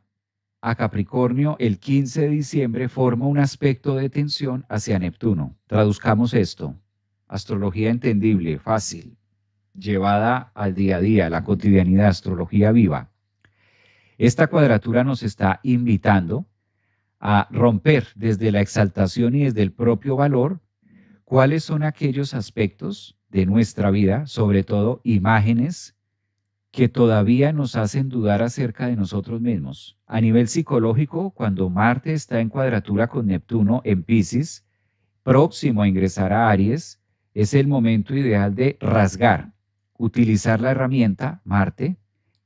a Capricornio el 15 de diciembre, forma un aspecto de tensión hacia Neptuno. Traduzcamos esto. Astrología entendible, fácil, llevada al día a día, la cotidianidad, astrología viva. Esta cuadratura nos está invitando a romper desde la exaltación y desde el propio valor cuáles son aquellos aspectos de nuestra vida, sobre todo imágenes que todavía nos hacen dudar acerca de nosotros mismos. A nivel psicológico, cuando Marte está en cuadratura con Neptuno en Piscis, próximo a ingresar a Aries, es el momento ideal de rasgar, utilizar la herramienta Marte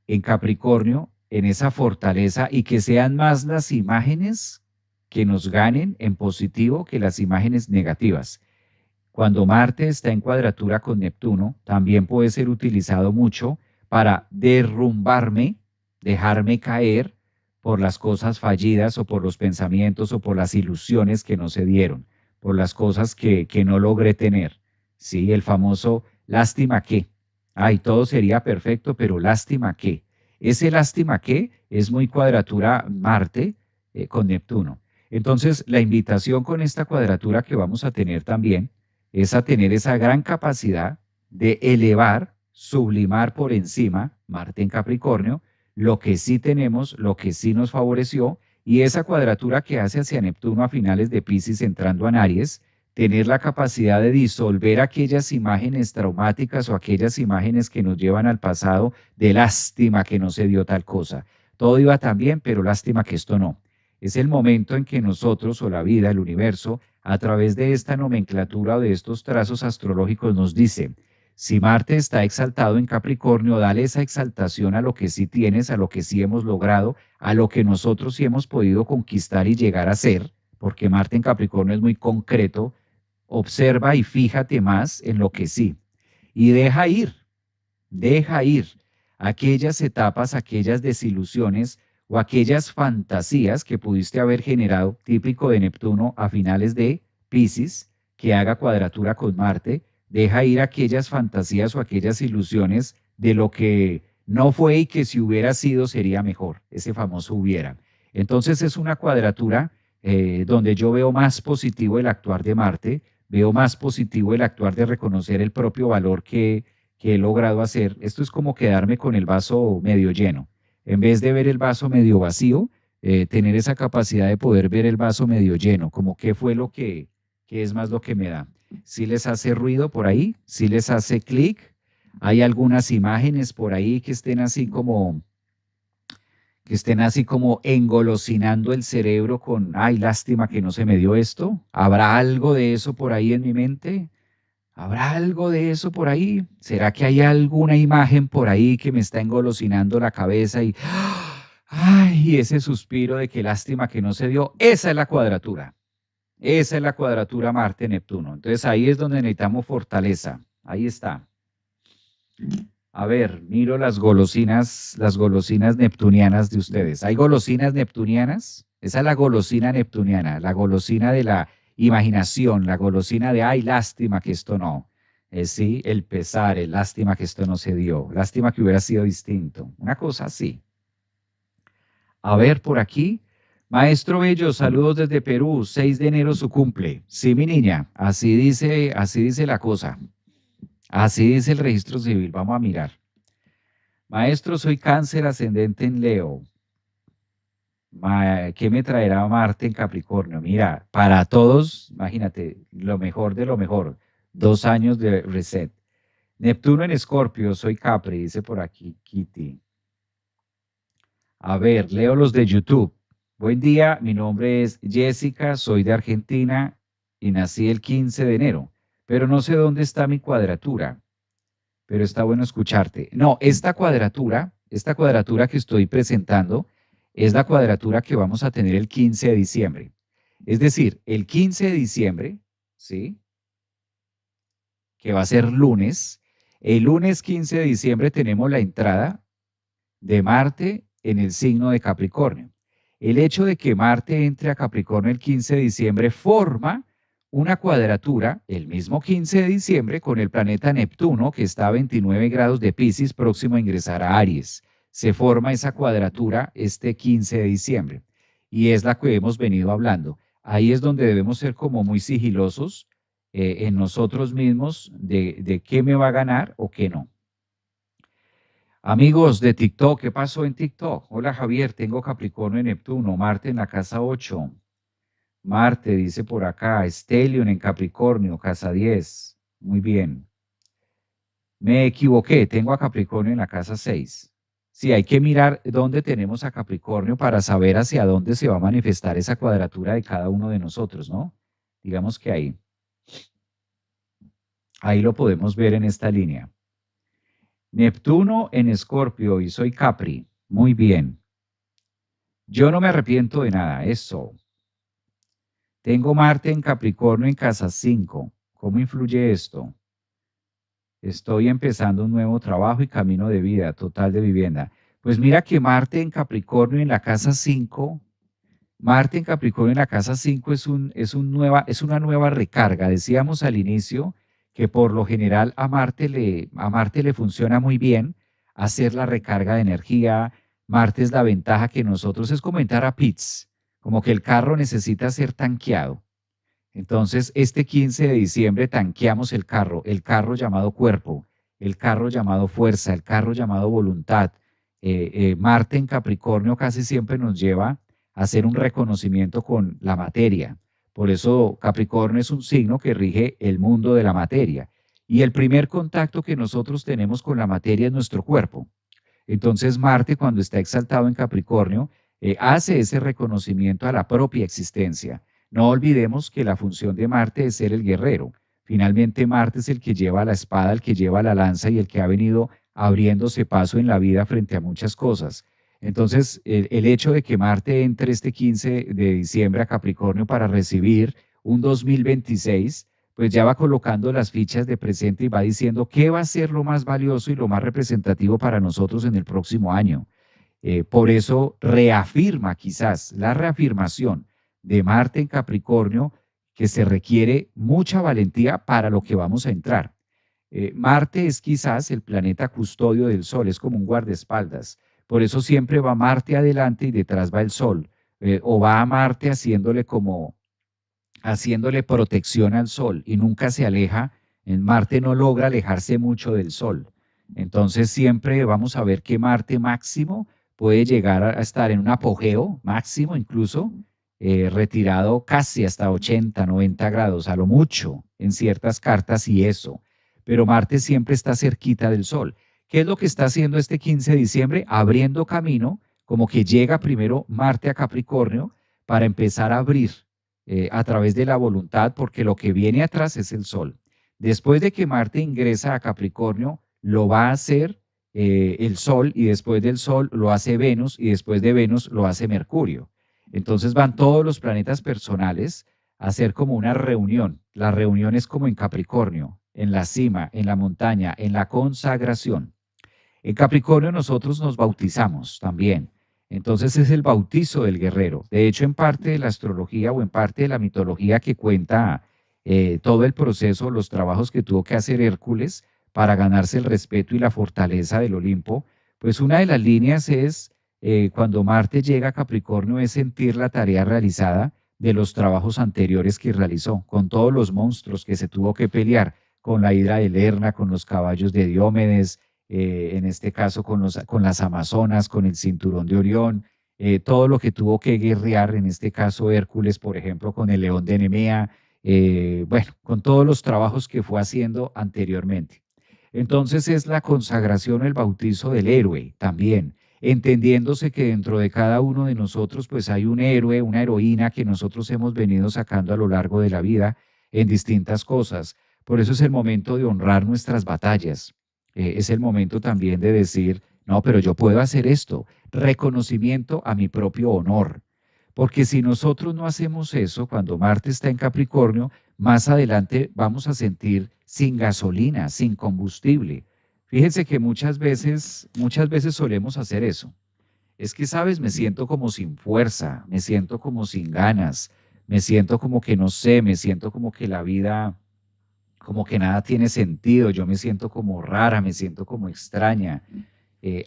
en Capricornio, en esa fortaleza y que sean más las imágenes que nos ganen en positivo que las imágenes negativas. Cuando Marte está en cuadratura con Neptuno, también puede ser utilizado mucho para derrumbarme, dejarme caer por las cosas fallidas o por los pensamientos o por las ilusiones que no se dieron, por las cosas que no logré tener. Sí, el famoso lástima que. Ay, todo sería perfecto, pero lástima que. Ese lástima que es muy cuadratura Marte con Neptuno. Entonces, la invitación con esta cuadratura que vamos a tener también es a tener esa gran capacidad de elevar, sublimar por encima, Marte en Capricornio, lo que sí tenemos, lo que sí nos favoreció, y esa cuadratura que hace hacia Neptuno a finales de Piscis entrando en Aries, tener la capacidad de disolver aquellas imágenes traumáticas o aquellas imágenes que nos llevan al pasado de lástima que no se dio tal cosa. Todo iba tan bien, pero lástima que esto no. Es el momento en que nosotros o la vida, el universo, a través de esta nomenclatura o de estos trazos astrológicos nos dice, Si Marte está exaltado en Capricornio, dale esa exaltación a lo que sí tienes, a lo que sí hemos logrado, a lo que nosotros sí hemos podido conquistar y llegar a ser, porque Marte en Capricornio es muy concreto. Observa y fíjate más en lo que sí. Y deja ir aquellas etapas, aquellas desilusiones o aquellas fantasías que pudiste haber generado, típico de Neptuno a finales de Piscis, que haga cuadratura con Marte. Deja ir aquellas fantasías o aquellas ilusiones de lo que no fue y que si hubiera sido sería mejor, ese famoso hubiera. Entonces es una cuadratura donde yo veo más positivo el actuar de Marte, veo más positivo el actuar de reconocer el propio valor que he logrado hacer. Esto es como quedarme con el vaso medio lleno. En vez de ver el vaso medio vacío, tener esa capacidad de poder ver el vaso medio lleno, como qué fue lo que es más lo que me da. Si les hace ruido por ahí, si les hace clic, hay algunas imágenes por ahí que estén así como engolosinando el cerebro con, ay, lástima que no se me dio esto. ¿Habrá algo de eso por ahí en mi mente? ¿Habrá algo de eso por ahí? ¿Será que hay alguna imagen por ahí que me está engolosinando la cabeza y, ay, ese suspiro de que lástima que no se dio? Esa es la cuadratura. Esa es la cuadratura Marte-Neptuno. Entonces ahí es donde necesitamos fortaleza. Ahí está. A ver, miro las golosinas neptunianas de ustedes. ¿Hay golosinas neptunianas? Esa es la golosina neptuniana, la golosina de la imaginación, la golosina de, ay, lástima que esto no. Sí, el pesar, el lástima que esto no se dio, lástima que hubiera sido distinto. Una cosa así. A ver, por aquí. Maestro Bello, saludos desde Perú, 6 de enero su cumple. Sí, mi niña, así dice la cosa. Así dice el registro civil. Vamos a mirar. Maestro, soy cáncer ascendente en Leo. ¿Qué me traerá Marte en Capricornio? Mira, para todos, imagínate, lo mejor de lo mejor. 2 años de reset. Neptuno en Escorpio, soy Capri, dice por aquí Kitty. A ver, leo los de YouTube. Buen día, mi nombre es Jessica, soy de Argentina y nací el 15 de enero, pero no sé dónde está mi cuadratura, pero está bueno escucharte. No, esta cuadratura que estoy presentando es la cuadratura que vamos a tener el 15 de diciembre. Es decir, el 15 de diciembre, ¿sí? Que va a ser lunes. El lunes 15 de diciembre tenemos la entrada de Marte en el signo de Capricornio. El hecho de que Marte entre a Capricornio el 15 de diciembre forma una cuadratura el mismo 15 de diciembre con el planeta Neptuno, que está a 29 grados de Piscis, próximo a ingresar a Aries. Se forma esa cuadratura este 15 de diciembre y es la que hemos venido hablando. Ahí es donde debemos ser como muy sigilosos en nosotros mismos de qué me va a ganar o qué no. Amigos de TikTok, ¿qué pasó en TikTok? Hola Javier, tengo Capricornio en Neptuno, Marte en la casa 8. Marte dice por acá, Stellium en Capricornio, casa 10. Muy bien. Me equivoqué, tengo a Capricornio en la casa 6. Sí, hay que mirar dónde tenemos a Capricornio para saber hacia dónde se va a manifestar esa cuadratura de cada uno de nosotros, ¿no? Digamos que ahí lo podemos ver en esta línea. Neptuno en Escorpio y soy Capri. Muy bien. Yo no me arrepiento de nada, eso. Tengo Marte en Capricornio en casa 5. ¿Cómo influye esto? Estoy empezando un nuevo trabajo y camino de vida, total de vivienda. Pues mira que Marte en Capricornio en la casa 5, Marte en Capricornio en la casa 5 es una nueva recarga. Decíamos al inicio que por lo general a Marte le funciona muy bien hacer la recarga de energía. Marte es la ventaja que nosotros es como entrar a pits, como que el carro necesita ser tanqueado. Entonces, este 15 de diciembre tanqueamos el carro llamado cuerpo, el carro llamado fuerza, el carro llamado voluntad. Marte en Capricornio casi siempre nos lleva a hacer un reconocimiento con la materia. Por eso Capricornio es un signo que rige el mundo de la materia. Y el primer contacto que nosotros tenemos con la materia es nuestro cuerpo. Entonces Marte, cuando está exaltado en Capricornio, hace ese reconocimiento a la propia existencia. No olvidemos que la función de Marte es ser el guerrero. Finalmente Marte es el que lleva la espada, el que lleva la lanza y el que ha venido abriéndose paso en la vida frente a muchas cosas. Entonces, el hecho de que Marte entre este 15 de diciembre a Capricornio para recibir un 2026, pues ya va colocando las fichas de presente y va diciendo qué va a ser lo más valioso y lo más representativo para nosotros en el próximo año. Por eso reafirma quizás la reafirmación de Marte en Capricornio que se requiere mucha valentía para lo que vamos a entrar. Marte es quizás el planeta custodio del Sol, es como un guardaespaldas. Por eso siempre va Marte adelante y detrás va el Sol. O va a Marte haciéndole protección al Sol y nunca se aleja. En Marte no logra alejarse mucho del Sol. Entonces siempre vamos a ver que Marte máximo puede llegar a estar en un apogeo máximo incluso, retirado casi hasta 80, 90 grados, a lo mucho en ciertas cartas y eso. Pero Marte siempre está cerquita del Sol. ¿Qué es lo que está haciendo este 15 de diciembre? Abriendo camino, como que llega primero Marte a Capricornio para empezar a abrir a través de la voluntad, porque lo que viene atrás es el Sol. Después de que Marte ingresa a Capricornio, lo va a hacer el Sol y después del Sol lo hace Venus y después de Venus lo hace Mercurio. Entonces van todos los planetas personales a hacer como una reunión. La reunión es como en Capricornio, en la cima, en la montaña, en la consagración. En Capricornio nosotros nos bautizamos también. Entonces es el bautizo del guerrero. De hecho, en parte de la astrología o en parte de la mitología que cuenta todo el proceso, los trabajos que tuvo que hacer Hércules para ganarse el respeto y la fortaleza del Olimpo, pues una de las líneas es cuando Marte llega a Capricornio es sentir la tarea realizada de los trabajos anteriores que realizó, con todos los monstruos que se tuvo que pelear, con la hidra de Lerna, con los caballos de Diomedes, en este caso con las Amazonas, con el cinturón de Orión, todo lo que tuvo que guerrear, en este caso Hércules, por ejemplo, con el león de Nemea, bueno, con todos los trabajos que fue haciendo anteriormente. Entonces es la consagración, el bautizo del héroe también, entendiéndose que dentro de cada uno de nosotros pues hay un héroe, una heroína que nosotros hemos venido sacando a lo largo de la vida en distintas cosas. Por eso es el momento de honrar nuestras batallas. Es el momento también de decir, no, pero yo puedo hacer esto, reconocimiento a mi propio honor. Porque si nosotros no hacemos eso, cuando Marte está en Capricornio, más adelante vamos a sentir sin gasolina, sin combustible. Fíjense que muchas veces solemos hacer eso. Es que, sabes, me siento como sin fuerza, me siento como sin ganas, me siento como que no sé, me siento como que la vida, como que nada tiene sentido, yo me siento como rara, me siento como extraña.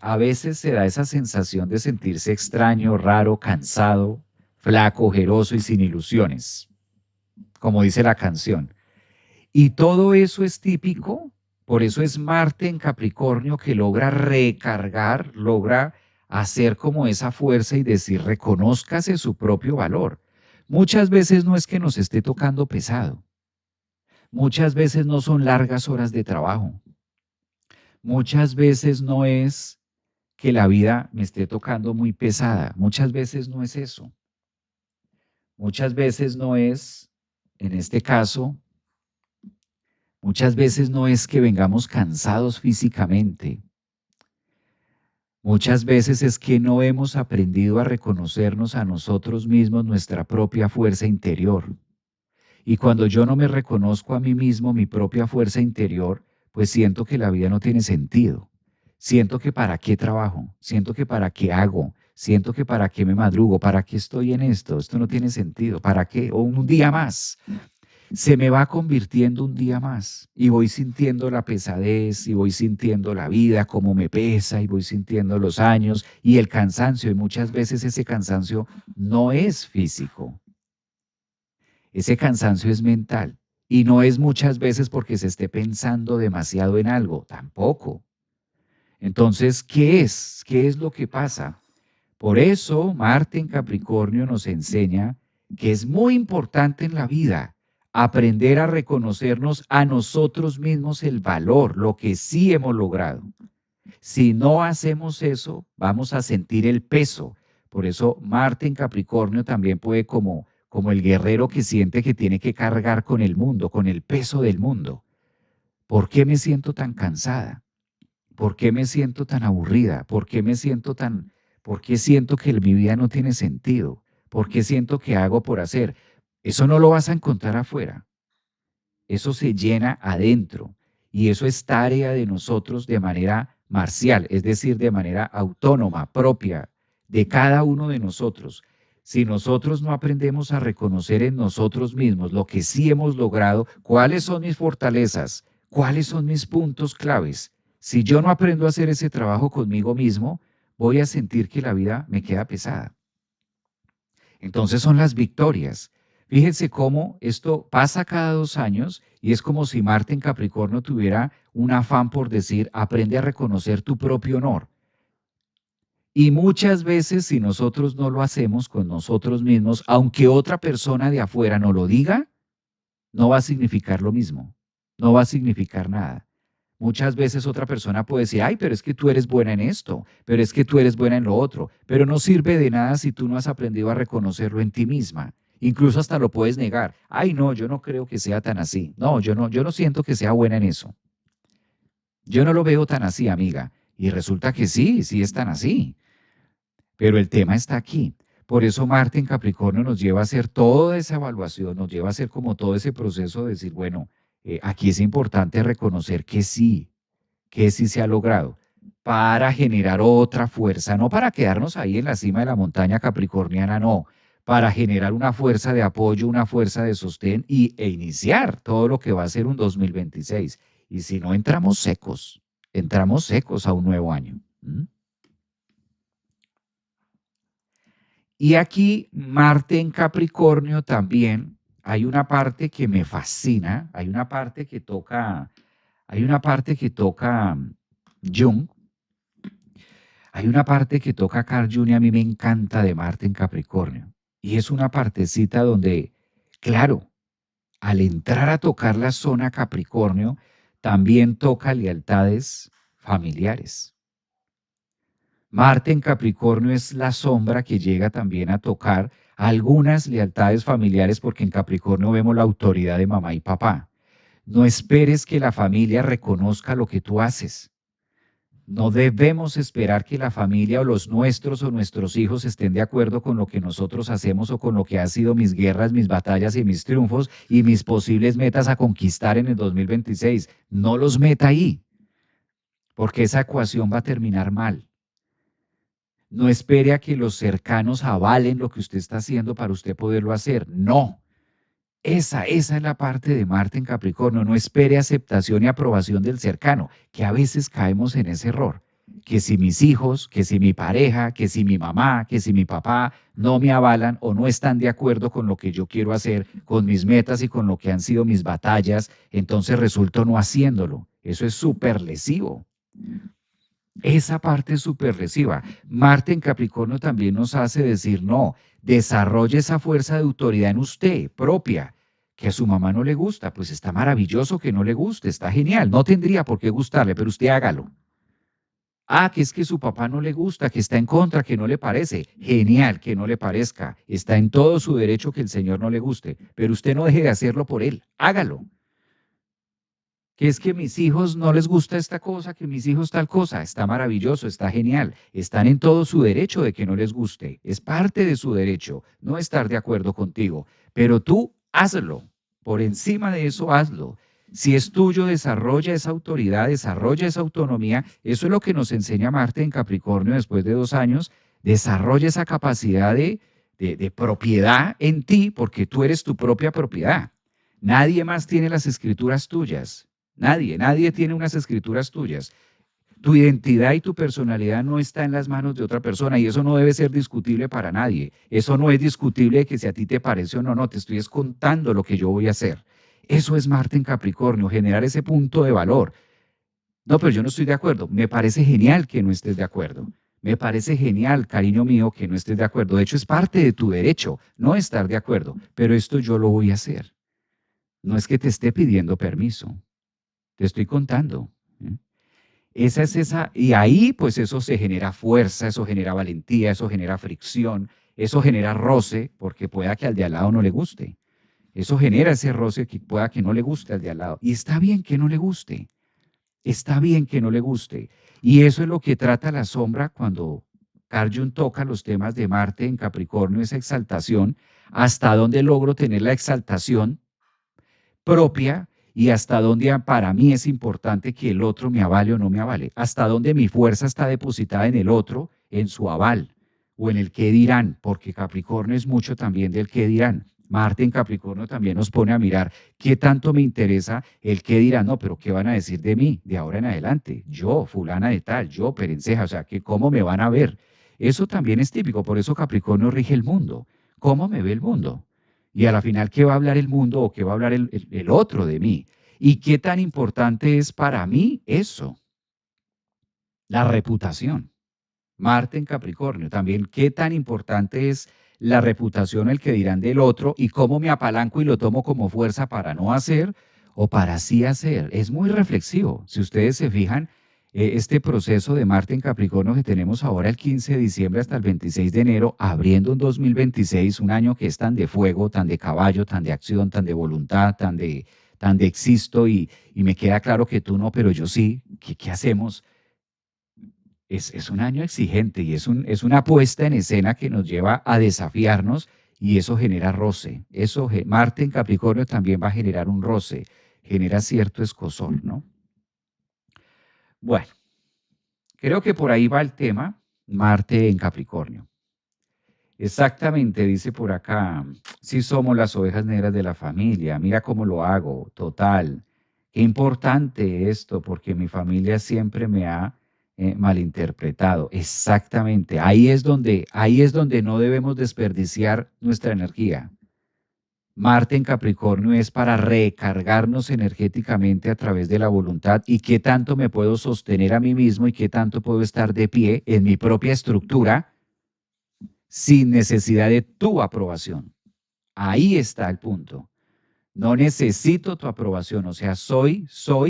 A veces se da esa sensación de sentirse extraño, raro, cansado, flaco, ojeroso y sin ilusiones, como dice la canción. Y todo eso es típico, por eso es Marte en Capricornio que logra recargar, logra hacer como esa fuerza y decir, reconózcase su propio valor. Muchas veces no es que nos esté tocando pesado, muchas veces no son largas horas de trabajo, muchas veces no es que la vida me esté tocando muy pesada, muchas veces no es eso, muchas veces no es, en este caso, muchas veces no es que vengamos cansados físicamente, muchas veces es que no hemos aprendido a reconocernos a nosotros mismos nuestra propia fuerza interior. Y cuando yo no me reconozco a mí mismo, mi propia fuerza interior, pues siento que la vida no tiene sentido. Siento que para qué trabajo, siento que para qué hago, siento que para qué me madrugo, para qué estoy en esto no tiene sentido, para qué, o un día más. Se me va convirtiendo un día más y voy sintiendo la pesadez y voy sintiendo la vida como me pesa y voy sintiendo los años y el cansancio y muchas veces ese cansancio no es físico, ese cansancio es mental y no es muchas veces porque se esté pensando demasiado en algo, tampoco. Entonces, ¿qué es? ¿Qué es lo que pasa? Por eso Marte en Capricornio nos enseña que es muy importante en la vida aprender a reconocernos a nosotros mismos el valor, lo que sí hemos logrado. Si no hacemos eso, vamos a sentir el peso. Por eso Marte en Capricornio también puede como el guerrero que siente que tiene que cargar con el mundo, con el peso del mundo. ¿Por qué me siento tan cansada? ¿Por qué me siento tan aburrida? ¿Por qué siento que mi vida no tiene sentido? ¿Por qué siento que hago por hacer? Eso no lo vas a encontrar afuera. Eso se llena adentro. Y eso es tarea de nosotros de manera marcial, es decir, de manera autónoma, propia, de cada uno de nosotros. Si nosotros no aprendemos a reconocer en nosotros mismos lo que sí hemos logrado, cuáles son mis fortalezas, cuáles son mis puntos claves, si yo no aprendo a hacer ese trabajo conmigo mismo, voy a sentir que la vida me queda pesada. Entonces son las victorias. Fíjense cómo esto pasa cada 2 años y es como si Marte en Capricornio tuviera un afán por decir, aprende a reconocer tu propio honor. Y muchas veces si nosotros no lo hacemos con nosotros mismos, aunque otra persona de afuera no lo diga, no va a significar lo mismo, no va a significar nada. Muchas veces otra persona puede decir, ay, pero es que tú eres buena en esto, pero es que tú eres buena en lo otro, pero no sirve de nada si tú no has aprendido a reconocerlo en ti misma. Incluso hasta lo puedes negar. Ay, no, yo no creo que sea tan así. No, yo no siento que sea buena en eso. Yo no lo veo tan así, amiga. Y resulta que sí, sí es tan así. Pero el tema está aquí. Por eso Marte en Capricornio nos lleva a hacer toda esa evaluación, nos lleva a hacer como todo ese proceso de decir, bueno, aquí es importante reconocer que sí se ha logrado, para generar otra fuerza, no para quedarnos ahí en la cima de la montaña capricorniana, no, para generar una fuerza de apoyo, una fuerza de sostén e iniciar todo lo que va a ser un 2026. Y si no, entramos secos a un nuevo año. ¿Mm? Y aquí Marte en Capricornio también hay una parte que me fascina, hay una parte que toca Jung, hay una parte que toca Carl Jung y a mí me encanta de Marte en Capricornio. Y es una partecita donde, claro, al entrar a tocar la zona Capricornio, también toca lealtades familiares. Marte en Capricornio es la sombra que llega también a tocar algunas lealtades familiares porque en Capricornio vemos la autoridad de mamá y papá. No esperes que la familia reconozca lo que tú haces. No debemos esperar que la familia o los nuestros o nuestros hijos estén de acuerdo con lo que nosotros hacemos o con lo que han sido mis guerras, mis batallas y mis triunfos y mis posibles metas a conquistar en el 2026. No los meta ahí, porque esa ecuación va a terminar mal. No espere a que los cercanos avalen lo que usted está haciendo para usted poderlo hacer. No. Esa es la parte de Marte en Capricornio. No espere aceptación y aprobación del cercano, que a veces caemos en ese error. Que si mis hijos, que si mi pareja, que si mi mamá, que si mi papá no me avalan o no están de acuerdo con lo que yo quiero hacer, con mis metas y con lo que han sido mis batallas, entonces resulto no haciéndolo. Eso es súper lesivo. Esa parte es súper lesiva. Marte en Capricornio también nos hace decir, no, desarrolle esa fuerza de autoridad en usted propia, que a su mamá no le gusta, pues está maravilloso que no le guste, está genial, no tendría por qué gustarle, pero usted hágalo. Ah, que es que su papá no le gusta, que está en contra, que no le parece. Genial, que no le parezca. Está en todo su derecho que el Señor no le guste, pero usted no deje de hacerlo por él, hágalo. Que es que mis hijos no les gusta esta cosa, que mis hijos tal cosa, está maravilloso, está genial, están en todo su derecho de que no les guste, es parte de su derecho no estar de acuerdo contigo, pero tú hazlo, por encima de eso hazlo. Si es tuyo, desarrolla esa autoridad, desarrolla esa autonomía, eso es lo que nos enseña Marte en Capricornio después de 2 años, desarrolla esa capacidad de propiedad en ti, porque tú eres tu propia propiedad. Nadie más tiene las escrituras tuyas. Nadie tiene unas escrituras tuyas. Tu identidad y tu personalidad no está en las manos de otra persona y eso no debe ser discutible para nadie. Eso no es discutible que si a ti te parece o no, no, te estoy contando lo que yo voy a hacer. Eso es Marte en Capricornio, generar ese punto de valor. No, pero yo no estoy de acuerdo. Me parece genial que no estés de acuerdo. Me parece genial, cariño mío, que no estés de acuerdo. De hecho, es parte de tu derecho no estar de acuerdo, pero esto yo lo voy a hacer. No es que te esté pidiendo permiso. Te estoy contando. ¿Eh? Y ahí pues eso se genera fuerza, eso genera valentía, eso genera fricción, Eso genera roce porque pueda que al de al lado no le guste. Eso genera ese roce que pueda que no le guste al de al lado. Y está bien que no le guste. Está bien que no le guste. Y eso es lo que trata la sombra cuando Carl Jung toca los temas de Marte en Capricornio, esa exaltación, hasta dónde logro tener la exaltación propia y hasta dónde para mí es importante que el otro me avale o no me avale, hasta dónde mi fuerza está depositada en el otro, en su aval o en el qué dirán, porque Capricornio es mucho también del qué dirán. Marte en Capricornio también nos pone a mirar qué tanto me interesa el qué dirán, no, pero qué van a decir de mí de ahora en adelante, yo, fulana de tal, yo, perenceja, o sea, que cómo me van a ver. Eso también es típico, por eso Capricornio rige el mundo. ¿Cómo me ve el mundo? Y a la final, ¿qué va a hablar el mundo o qué va a hablar el otro de mí? ¿Y qué tan importante es para mí eso? La reputación. Marte en Capricornio. También, ¿qué tan importante es la reputación, el que dirán del otro y cómo me apalanco y lo tomo como fuerza para no hacer o para sí hacer? Es muy reflexivo. Si ustedes se fijan, este proceso de Marte en Capricornio que tenemos ahora el 15 de diciembre hasta el 26 de enero, abriendo un 2026, un año que es tan de fuego, tan de caballo, tan de acción, tan de voluntad, tan de existo y me queda claro que tú no, pero yo sí. ¿Qué hacemos? Es un año exigente y es una puesta en escena que nos lleva a desafiarnos y eso genera roce. Marte en Capricornio también va a generar un roce, genera cierto escozor, ¿no? Bueno, creo que por ahí va el tema, Marte en Capricornio. Exactamente, dice por acá, si somos las ovejas negras de la familia, mira cómo lo hago, total. Qué importante esto, porque mi familia siempre me ha malinterpretado. Exactamente, ahí es donde no debemos desperdiciar nuestra energía. Marte en Capricornio es para recargarnos energéticamente a través de la voluntad y qué tanto me puedo sostener a mí mismo y qué tanto puedo estar de pie en mi propia estructura sin necesidad de tu aprobación. Ahí está el punto. No necesito tu aprobación, o sea, soy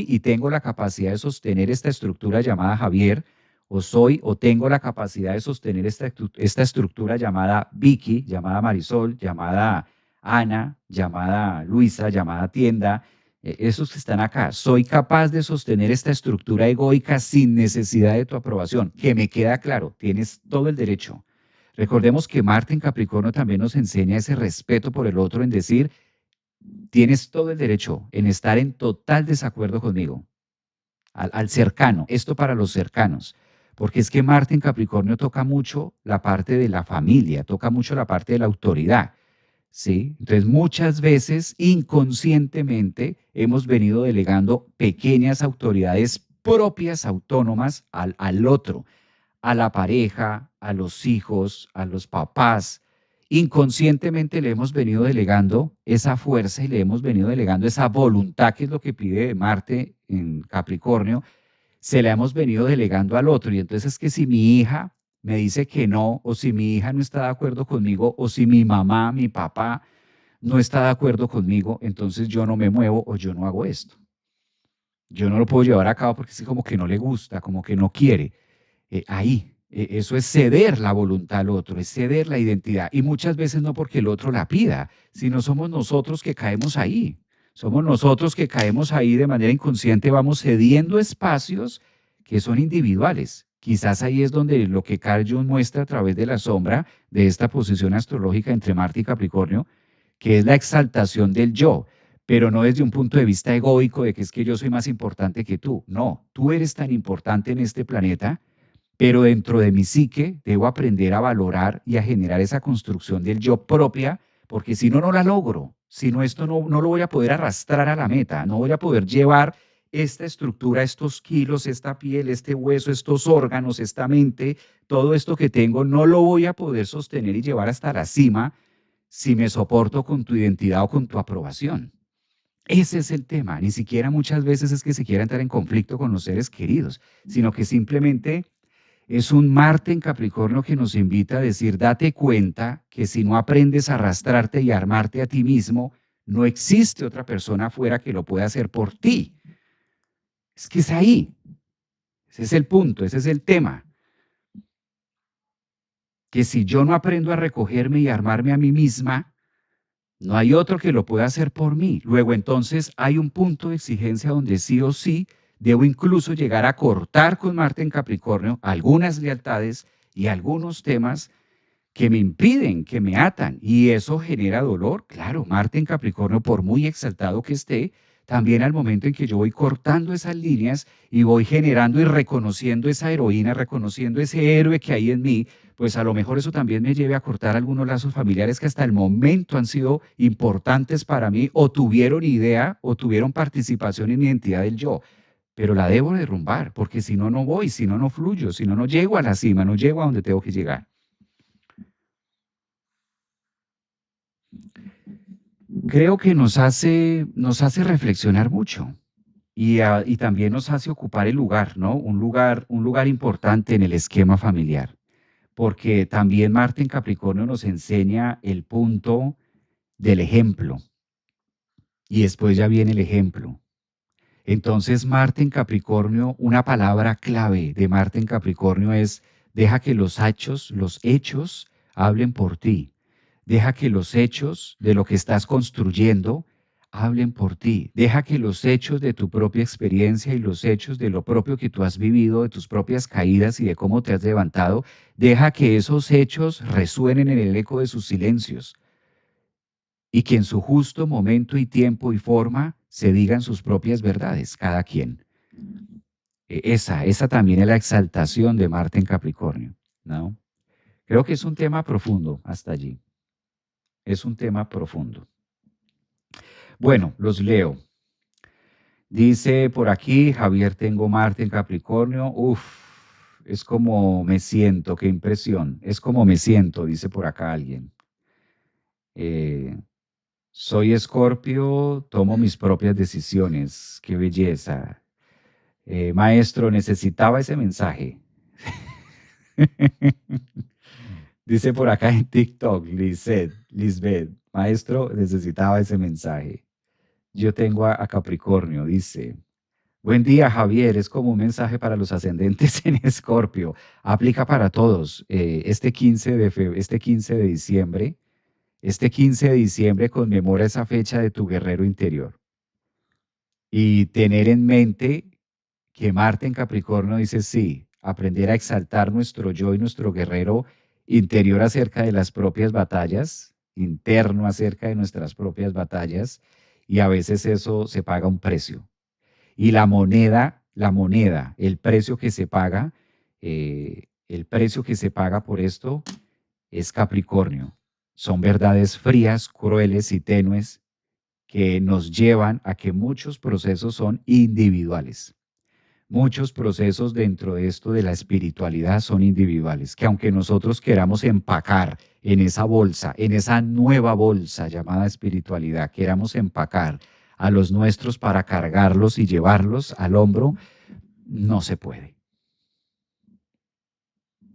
y tengo la capacidad de sostener esta estructura llamada Javier, o soy o tengo la capacidad de sostener esta estructura llamada Vicky, llamada Marisol, llamada Ana, llamada Luisa, llamada Tienda, esos que están acá. Soy capaz de sostener esta estructura egoica sin necesidad de tu aprobación, que me queda claro, tienes todo el derecho. Recordemos que Marte en Capricornio también nos enseña ese respeto por el otro en decir, tienes todo el derecho en estar en total desacuerdo conmigo, al cercano, esto para los cercanos, porque es que Marte en Capricornio toca mucho la parte de la familia, toca mucho la parte de la autoridad, ¿sí? Entonces muchas veces inconscientemente hemos venido delegando pequeñas autoridades propias, autónomas al otro, a la pareja, a los hijos, a los papás. Inconscientemente le hemos venido delegando esa fuerza y le hemos venido delegando esa voluntad, que es lo que pide Marte en Capricornio, se la hemos venido delegando al otro. Y entonces es que si mi hija me dice que no, o si mi hija no está de acuerdo conmigo, o si mi mamá, mi papá no está de acuerdo conmigo, entonces yo no me muevo o yo no hago esto. Yo no lo puedo llevar a cabo porque es como que no le gusta, como que no quiere. Eso es ceder la voluntad al otro, es ceder la identidad. Y muchas veces no porque el otro la pida, sino somos nosotros que caemos ahí. Somos nosotros que caemos ahí de manera inconsciente, vamos cediendo espacios que son individuales. Quizás ahí es donde lo que Carl Jung muestra a través de la sombra de esta posición astrológica entre Marte y Capricornio, que es la exaltación del yo, pero no desde un punto de vista egoico de que es que yo soy más importante que tú. No, tú eres tan importante en este planeta, pero dentro de mi psique debo aprender a valorar y a generar esa construcción del yo propia, porque si no, no la logro. Si no, esto no lo voy a poder arrastrar a la meta, no voy a poder llevar esta estructura, estos kilos, esta piel, este hueso, estos órganos, esta mente, todo esto que tengo, no lo voy a poder sostener y llevar hasta la cima si me soporto con tu identidad o con tu aprobación. Ese es el tema. Ni siquiera muchas veces es que se quiera entrar en conflicto con los seres queridos, sino que simplemente es un Marte en Capricornio que nos invita a decir, date cuenta que si no aprendes a arrastrarte y a armarte a ti mismo, no existe otra persona afuera que lo pueda hacer por ti. Es que es ahí. Ese es el punto, ese es el tema. que si yo no aprendo a recogerme y armarme a mí misma, no hay otro que lo pueda hacer por mí. Luego entonces hay un punto de exigencia donde sí o sí debo incluso llegar a cortar con Marte en Capricornio algunas lealtades y algunos temas que me impiden, que me atan, y eso genera dolor. Claro, Marte en Capricornio, por muy exaltado que esté, también al momento en que yo voy cortando esas líneas y voy generando y reconociendo esa heroína, reconociendo ese héroe que hay en mí, pues a lo mejor eso también me lleve a cortar algunos lazos familiares que hasta el momento han sido importantes para mí o tuvieron idea o tuvieron participación en mi identidad del yo, pero la debo derrumbar, porque si no, no voy, si no, no fluyo, si no, no llego a la cima, no llego a donde tengo que llegar. Creo que nos hace reflexionar mucho y también nos hace ocupar el lugar, ¿no? Un lugar importante en el esquema familiar, porque también Marte en Capricornio nos enseña el punto del ejemplo y después ya viene el ejemplo. Entonces, Marte en Capricornio, una palabra clave de Marte en Capricornio es: deja que los hechos hablen por ti. Deja que los hechos de lo que estás construyendo hablen por ti. Deja que los hechos de tu propia experiencia y los hechos de lo propio que tú has vivido, de tus propias caídas y de cómo te has levantado, deja que esos hechos resuenen en el eco de sus silencios y que en su justo momento y tiempo y forma se digan sus propias verdades, cada quien. Esa también es la exaltación de Marte en Capricornio, ¿no? Creo que es un tema profundo hasta allí. Es un tema profundo. Bueno, los leo. Dice por aquí, Javier, tengo Marte en Capricornio. Uf, es como me siento, qué impresión. Es como me siento, dice por acá alguien. Eh, Soy Escorpio, tomo mis propias decisiones. Qué belleza. Maestro, necesitaba ese mensaje. Dice por acá en TikTok, Lisbeth, maestro, necesitaba ese mensaje. Yo tengo a Capricornio, dice. Buen día, Javier. Es como un mensaje para los ascendentes en Escorpio. Aplica para todos. Este 15 de diciembre conmemora esa fecha de tu guerrero interior. Y tener en mente que Marte en Capricornio dice sí, aprender a exaltar nuestro yo y nuestro guerrero interior acerca de las propias batallas, interno acerca de nuestras propias batallas, y a veces eso se paga un precio. Y la moneda, el precio que se paga por esto es Capricornio. Son verdades frías, crueles y tenues que nos llevan a que muchos procesos son individuales. Muchos procesos dentro de esto de la espiritualidad son individuales, que aunque nosotros queramos empacar en esa bolsa, en esa nueva bolsa llamada espiritualidad, queramos empacar a los nuestros para cargarlos y llevarlos al hombro, no se puede.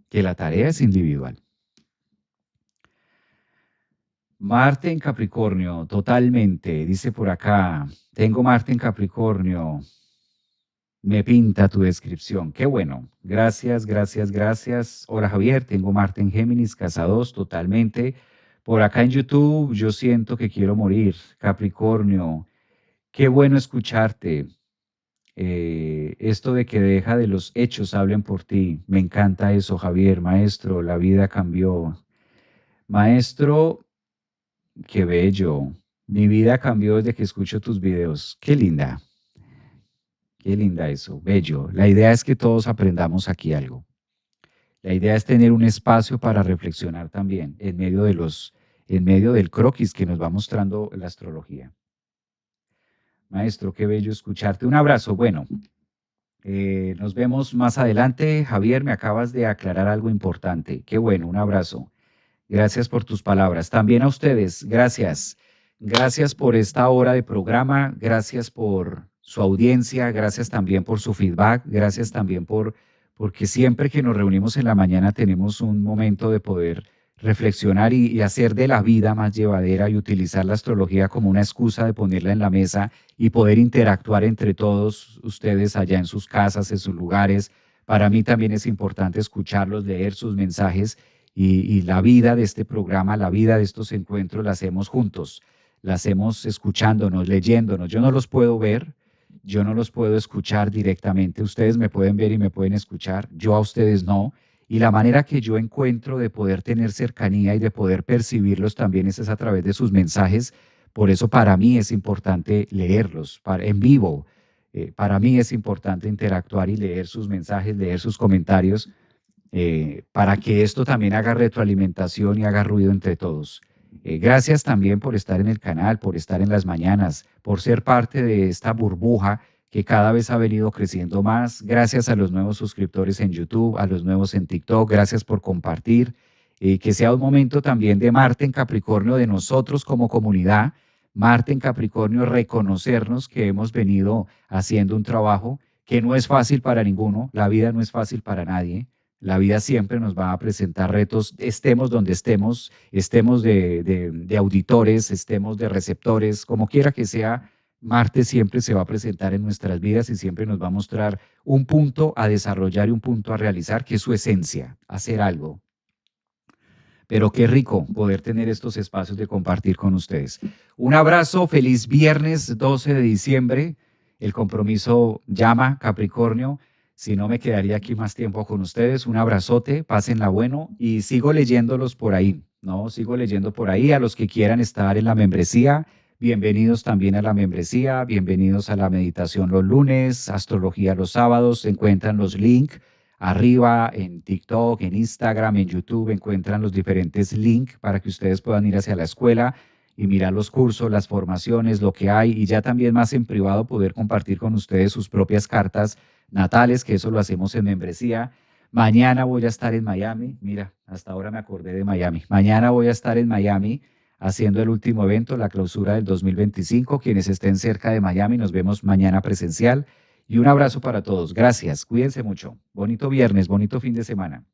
Que la tarea es individual. Marte en Capricornio, totalmente, dice por acá, tengo Marte en Capricornio, me pinta tu descripción. Qué bueno. Gracias, gracias, gracias. Hola Javier, tengo Marte en Géminis, casa 2, totalmente. Por acá en YouTube, yo siento que quiero morir. Capricornio, qué bueno escucharte. Esto de que deja de los hechos hablen por ti. Me encanta eso, Javier, maestro. La vida cambió. Maestro, qué bello. Mi vida cambió desde que escucho tus videos. Qué linda. Qué linda eso, bello. La idea es que todos aprendamos aquí algo. La idea es tener un espacio para reflexionar también en medio del croquis que nos va mostrando la astrología. Maestro, qué bello escucharte. Un abrazo. Bueno, nos vemos más adelante. Javier, me acabas de aclarar algo importante. Qué bueno, un abrazo. Gracias por tus palabras. También a ustedes, gracias. Gracias por esta hora de programa, gracias por su audiencia, gracias también por su feedback, gracias también porque siempre que nos reunimos en la mañana tenemos un momento de poder reflexionar y hacer de la vida más llevadera y utilizar la astrología como una excusa de ponerla en la mesa y poder interactuar entre todos ustedes allá en sus casas, en sus lugares. Para mí también es importante escucharlos, leer sus mensajes y la vida de este programa, la vida de estos encuentros la hacemos juntos, la hacemos escuchándonos, leyéndonos. Yo no los puedo ver, yo no los puedo escuchar directamente. Ustedes me pueden ver y me pueden escuchar, yo a ustedes no. Y la manera que yo encuentro de poder tener cercanía y de poder percibirlos también es a través de sus mensajes. Por eso para mí es importante leerlos en vivo. Para mí es importante interactuar y leer sus mensajes, leer sus comentarios, para que esto también haga retroalimentación y haga ruido entre todos. Gracias también por estar en el canal, por estar en las mañanas, por ser parte de esta burbuja que cada vez ha venido creciendo más. Gracias a los nuevos suscriptores en YouTube, a los nuevos en TikTok. Gracias por compartir. Que sea un momento también de Marte en Capricornio, de nosotros como comunidad. Marte en Capricornio, reconocernos que hemos venido haciendo un trabajo que no es fácil para ninguno. La vida no es fácil para nadie. La vida siempre nos va a presentar retos, estemos donde estemos, estemos de auditores, estemos de receptores, como quiera que sea. Marte siempre se va a presentar en nuestras vidas y siempre nos va a mostrar un punto a desarrollar y un punto a realizar, que es su esencia, hacer algo. Pero qué rico poder tener estos espacios de compartir con ustedes. Un abrazo, feliz viernes 12 de diciembre. El compromiso llama, Capricornio. Si no, me quedaría aquí más tiempo con ustedes. Un abrazote, pásenla bueno y sigo leyéndolos por ahí, ¿no? Sigo leyendo por ahí. A los que quieran estar en la membresía, bienvenidos también a la membresía, bienvenidos a la meditación los lunes, astrología los sábados. Se encuentran los links arriba en TikTok, en Instagram, en YouTube. Encuentran los diferentes links para que ustedes puedan ir hacia la escuela y mirar los cursos, las formaciones, lo que hay, y ya también más en privado poder compartir con ustedes sus propias cartas natales, que eso lo hacemos en membresía. Mañana voy a estar en Miami. Mira, hasta ahora me acordé de Miami. Mañana voy a estar en Miami haciendo el último evento, la clausura del 2025. Quienes estén cerca de Miami, nos vemos mañana presencial. Y un abrazo para todos. Gracias. Cuídense mucho. Bonito viernes, bonito fin de semana.